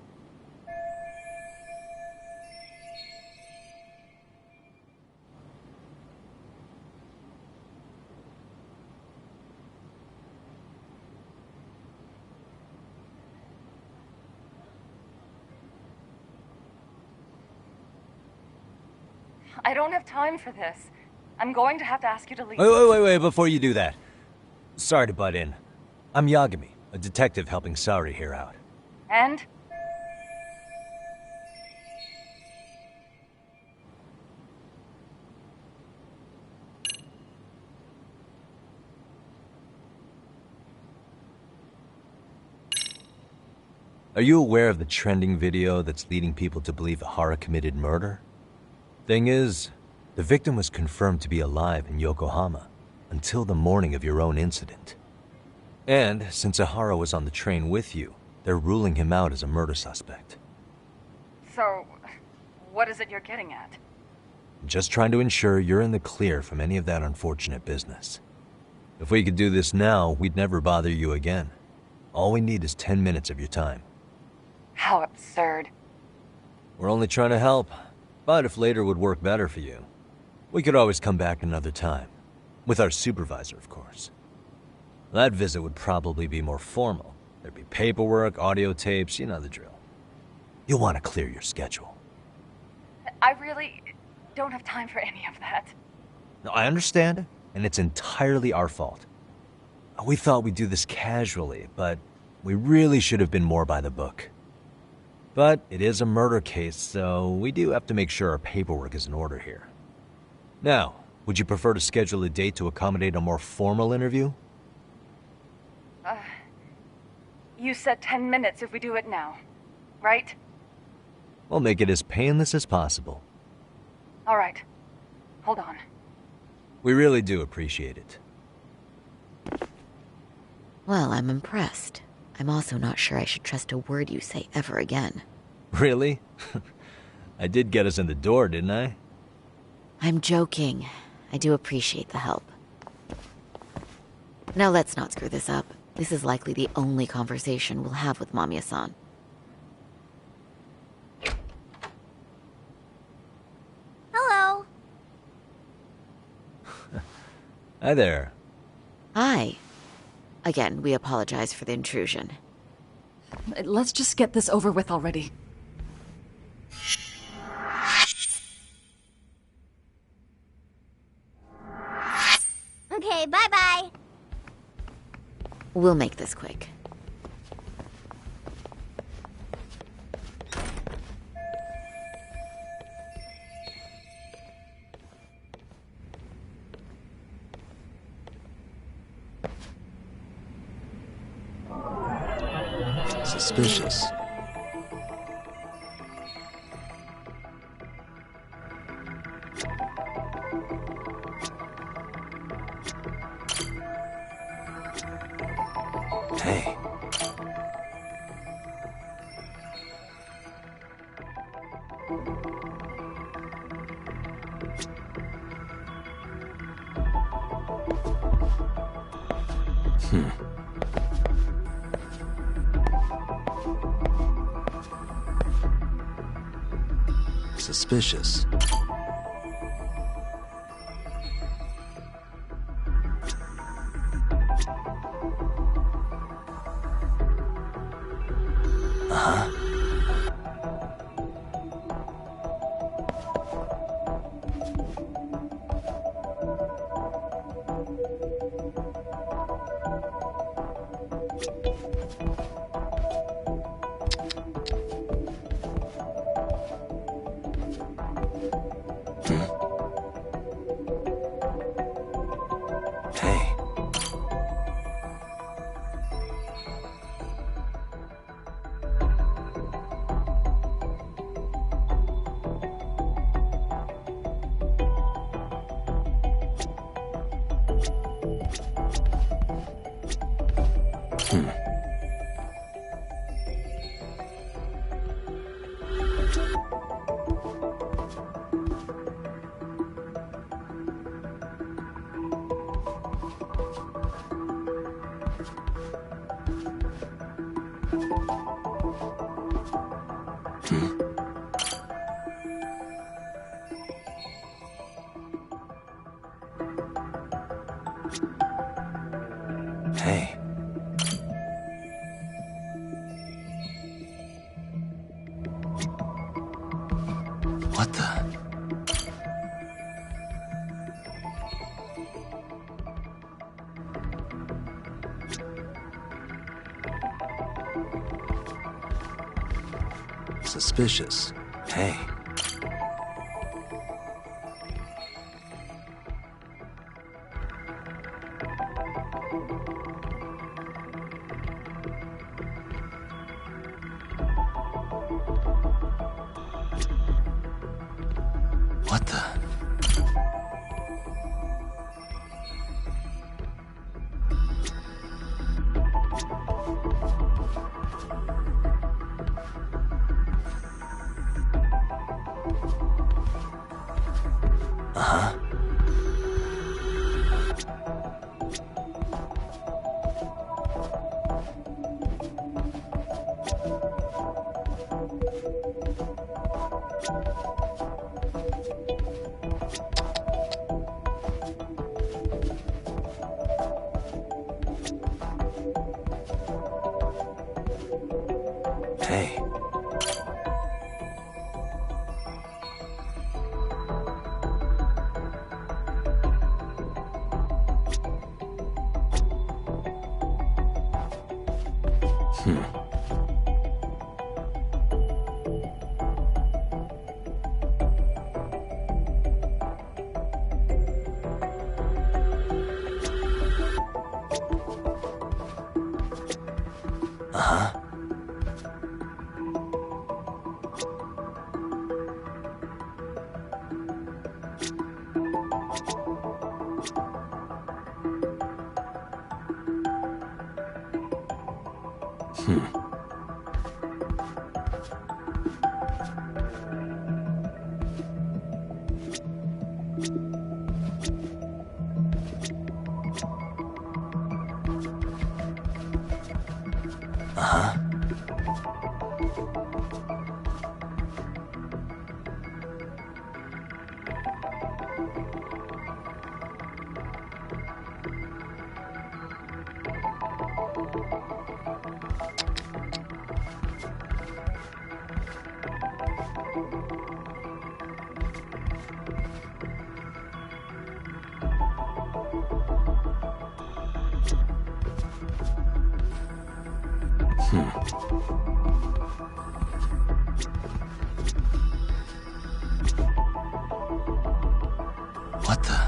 I don't have time for this. I'm going to have to ask you to leave. Wait, before you do that. Sorry to butt in. I'm Yagami, a detective helping Sari here out. And? Are you aware of the trending video that's leading people to believe Ihara committed murder? Thing is, the victim was confirmed to be alive in Yokohama until the morning of your own incident. And since Ihara was on the train with you, they're ruling him out as a murder suspect. So, what is it you're getting at? Just trying to ensure you're in the clear from any of that unfortunate business. If we could do this now, we'd never bother you again. All we need is 10 minutes of your time. How absurd. We're only trying to help, but if later would work better for you, we could always come back another time. With our supervisor, of course. That visit would probably be more formal. There'd be paperwork, audio tapes, you know the drill. You'll want to clear your schedule. I really don't have time for any of that. No, I understand, and it's entirely our fault. We thought we'd do this casually, but we really should have been more by the book. But it is a murder case, so we do have to make sure our paperwork is in order here. Now, would you prefer to schedule a date to accommodate a more formal interview? You said 10 minutes if we do it now, right? We'll make it as painless as possible. All right. Hold on. We really do appreciate it. Well, I'm impressed. I'm also not sure I should trust a word you say ever again. Really? I did get us in the door, didn't I? I'm joking. I do appreciate the help. Now let's not screw this up. This is likely the only conversation we'll have with Mamiya-san. Hello. Hi there. Hi. Again, we apologize for the intrusion. Let's just get this over with already. Okay, bye-bye. We'll make this quick. Suspicious. Hey. Suspicious. Hey. What the? Suspicious. Hey. What the? Uh-huh. Hey. Uh-huh. Uh-huh. What the?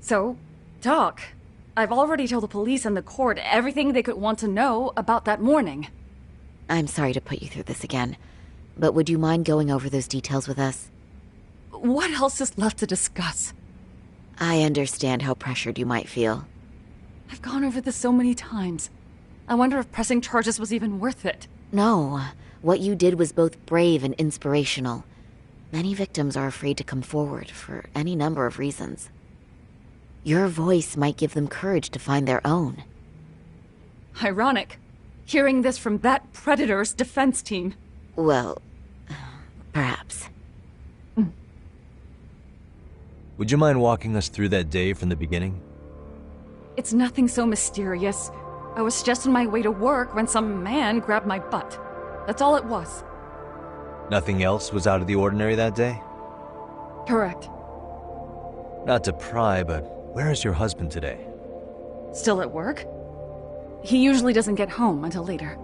So, Doc, I've already told the police and the court everything they could want to know about that morning. I'm sorry to put you through this again, but would you mind going over those details with us? What else is left to discuss? I understand how pressured you might feel. I've gone over this so many times. I wonder if pressing charges was even worth it. No, what you did was both brave and inspirational. Many victims are afraid to come forward for any number of reasons. Your voice might give them courage to find their own. Ironic, hearing this from that Predator's defense team. Well, perhaps. Would you mind walking us through that day from the beginning? It's nothing so mysterious. I was just on my way to work when some man grabbed my butt. That's all it was. Nothing else was out of the ordinary that day? Correct. Not to pry, but where is your husband today? Still at work? He usually doesn't get home until later.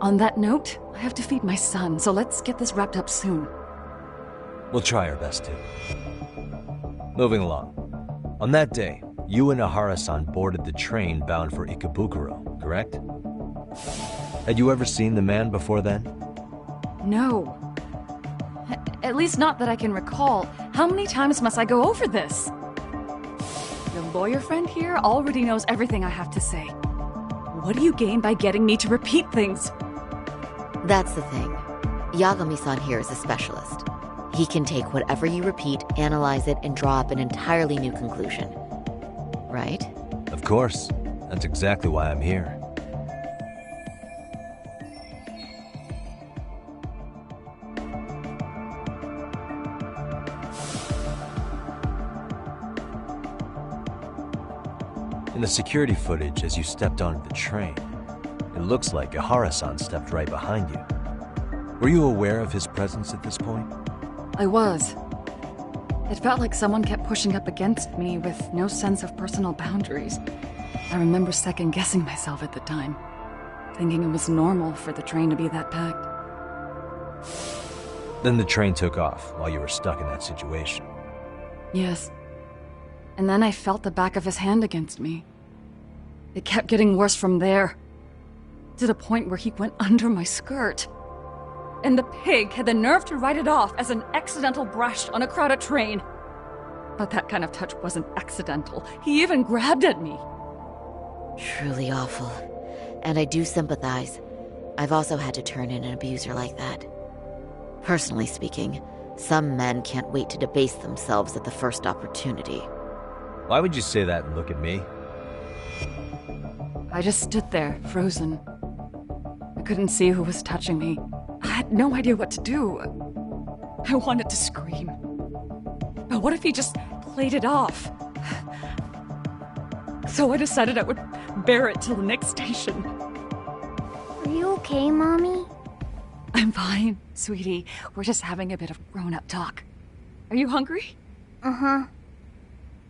On that note, I have to feed my son, so let's get this wrapped up soon. We'll try our best to. Moving along. On that day, you and Ihara-san boarded the train bound for Ikebukuro, correct? Had you ever seen the man before then? No. At least not that I can recall. How many times must I go over this? The lawyer friend here already knows everything I have to say. What do you gain by getting me to repeat things? That's the thing. Yagami-san here is a specialist. He can take whatever you repeat, analyze it, and draw up an entirely new conclusion. Right? Of course. That's exactly why I'm here. In the security footage as you stepped onto the train, it looks like Ihara-san stepped right behind you. Were you aware of his presence at this point? I was. It felt like someone kept pushing up against me with no sense of personal boundaries. I remember second-guessing myself at the time, thinking it was normal for the train to be that packed. Then the train took off while you were stuck in that situation. Yes. And then I felt the back of his hand against me. It kept getting worse from there, to the point where he went under my skirt. And the pig had the nerve to write it off as an accidental brush on a crowded train. But that kind of touch wasn't accidental. He even grabbed at me. Truly awful. And I do sympathize. I've also had to turn in an abuser like that. Personally speaking, some men can't wait to debase themselves at the first opportunity. Why would you say that and look at me? I just stood there, frozen. I couldn't see who was touching me. I had no idea what to do. I wanted to scream. But what if he just played it off? So I decided I would bear it till the next station. Are you okay, Mommy? I'm fine, sweetie. We're just having a bit of grown-up talk. Are you hungry? Uh-huh.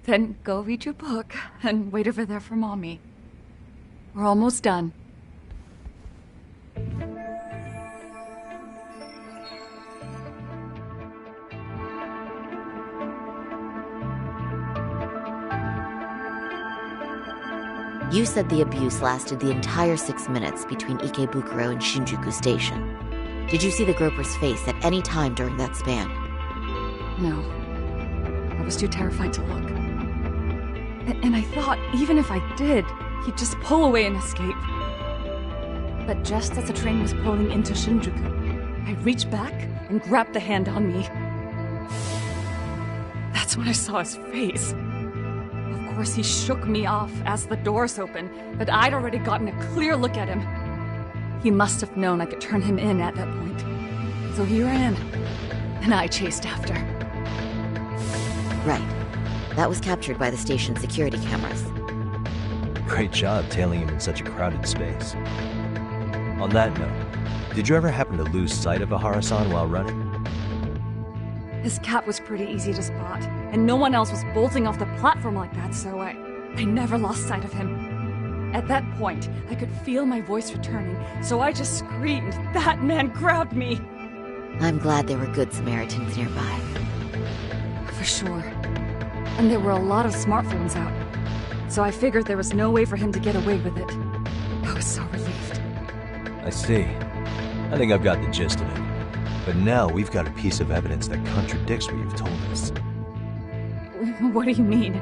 Then go read your book and wait over there for Mommy. We're almost done. You said the abuse lasted the entire 6 minutes between Ikebukuro and Shinjuku Station. Did you see the groper's face at any time during that span? No. I was too terrified to look. And I thought, even if I did, he'd just pull away and escape. But just as the train was pulling into Shinjuku, I reached back and grabbed the hand on me. That's when I saw his face. Of course, he shook me off as the doors opened, but I'd already gotten a clear look at him. He must have known I could turn him in at that point. So he ran, and I chased after. Right. That was captured by the station's security cameras. Great job tailing him in such a crowded space. On that note, did you ever happen to lose sight of Ihara-san while running? His cap was pretty easy to spot, and no one else was bolting off the platform like that, so I never lost sight of him. At that point, I could feel my voice returning, so I just screamed, "That man grabbed me!" I'm glad there were good Samaritans nearby. For sure. And there were a lot of smartphones out, so I figured there was no way for him to get away with it. I was so relieved. I see. I think I've got the gist of it. But now we've got a piece of evidence that contradicts what you've told us. What do you mean?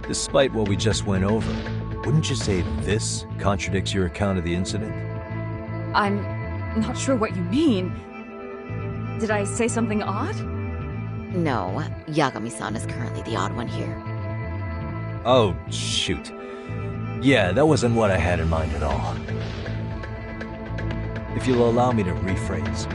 Despite what we just went over, wouldn't you say this contradicts your account of the incident? I'm not sure what you mean. Did I say something odd? No, Yagami-san is currently the odd one here. Oh, shoot. Yeah, that wasn't what I had in mind at all. If you'll allow me to rephrase.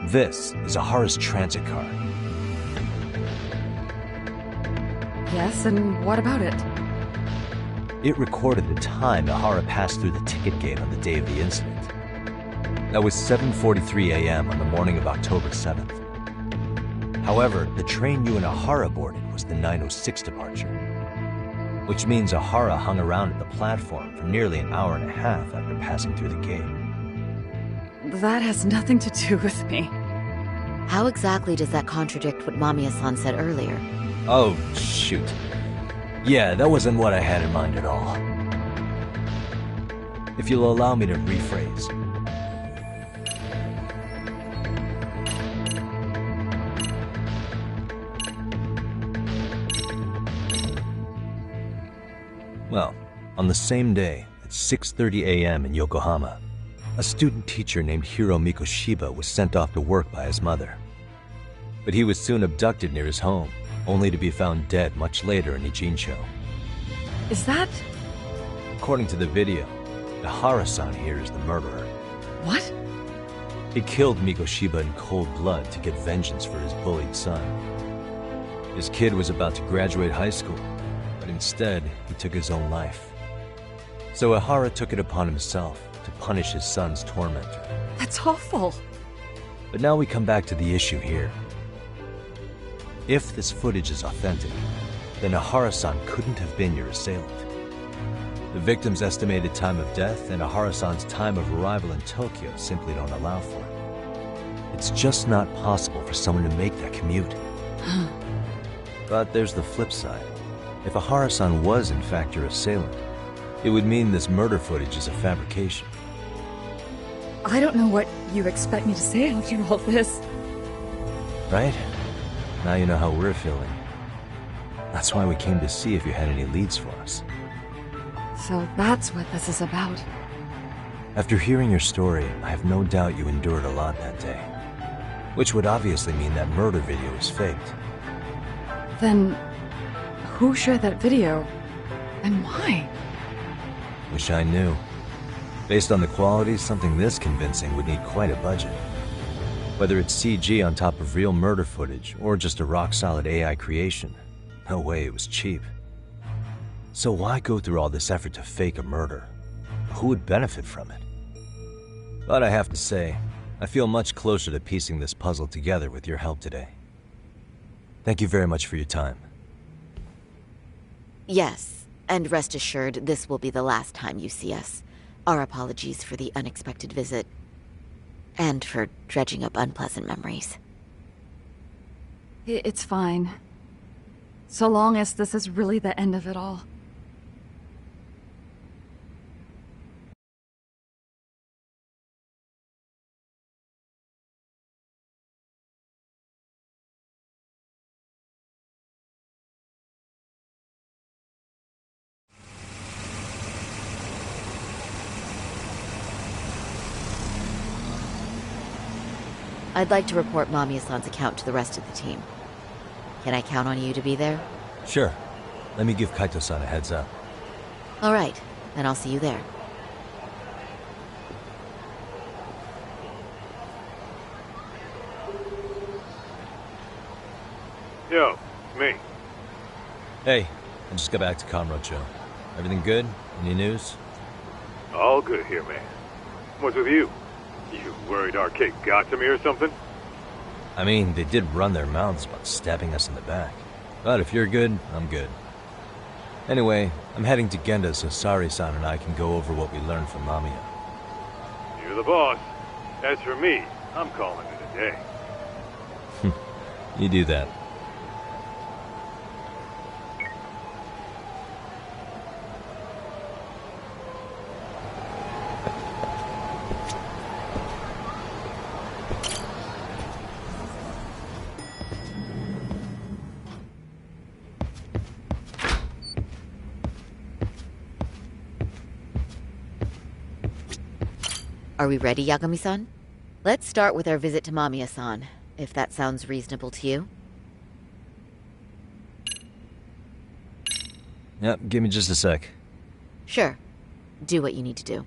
This is Ahara's transit card. Yes, and what about it? It recorded the time Ahara passed through the ticket gate on the day of the incident. That was 7:43 a.m. on the morning of October 7th. However, the train you and Ahara boarded was the 9:06 departure, which means Ahara hung around at the platform for nearly an hour and a half after passing through the gate. That has nothing to do with me. How exactly does that contradict what Mamiya-san said earlier? Oh, shoot. Yeah, that wasn't what I had in mind at all. If you'll allow me to rephrase. Well, on the same day, at 6:30 a.m. in Yokohama, a student teacher named Hiro Mikoshiba was sent off to work by his mother. But he was soon abducted near his home, only to be found dead much later in Ijincho. Is that... According to the video, Ahara-san here is the murderer. What? He killed Mikoshiba in cold blood to get vengeance for his bullied son. His kid was about to graduate high school, but instead, he took his own life. So Ahara took it upon himself to punish his son's tormentor. That's awful. But now we come back to the issue here. If this footage is authentic, then Ahara-san couldn't have been your assailant. The victim's estimated time of death and Ahara-san's time of arrival in Tokyo simply don't allow for it. It's just not possible for someone to make that commute. But there's the flip side. If Ahara-san was in fact your assailant, it would mean this murder footage is a fabrication. I don't know what you expect me to say after all this. Right? Now you know how we're feeling. That's why we came to see if you had any leads for us. So that's what this is about. After hearing your story, I have no doubt you endured a lot that day. Which would obviously mean that murder video is faked. Then, who shared that video? And why? Wish I knew. Based on the quality, something this convincing would need quite a budget. Whether it's CG on top of real murder footage, or just a rock-solid AI creation, no way it was cheap. So why go through all this effort to fake a murder? Who would benefit from it? But I have to say, I feel much closer to piecing this puzzle together with your help today. Thank you very much for your time. Yes, and rest assured, this will be the last time you see us. Our apologies for the unexpected visit. And for dredging up unpleasant memories. It's fine. So long as this is really the end of it all. I'd like to report Mamiya-san's account to the rest of the team. Can I count on you to be there? Sure. Let me give Kaito-san a heads up. All right, then I'll see you there. Yo, me. Hey, I just got back to Kamurocho. Everything good? Any news? All good here, man. What's with you? You worried our kid got to me or something? I mean, they did run their mouths about stabbing us in the back. But if you're good, I'm good. Anyway, I'm heading to Genda so Sari-san and I can go over what we learned from Mamiya. You're the boss. As for me, I'm calling it a day. You do that. Are we ready, Yagami-san? Let's start with our visit to Mamiya-san, if that sounds reasonable to you. Yep, give me just a sec. Sure. Do what you need to do.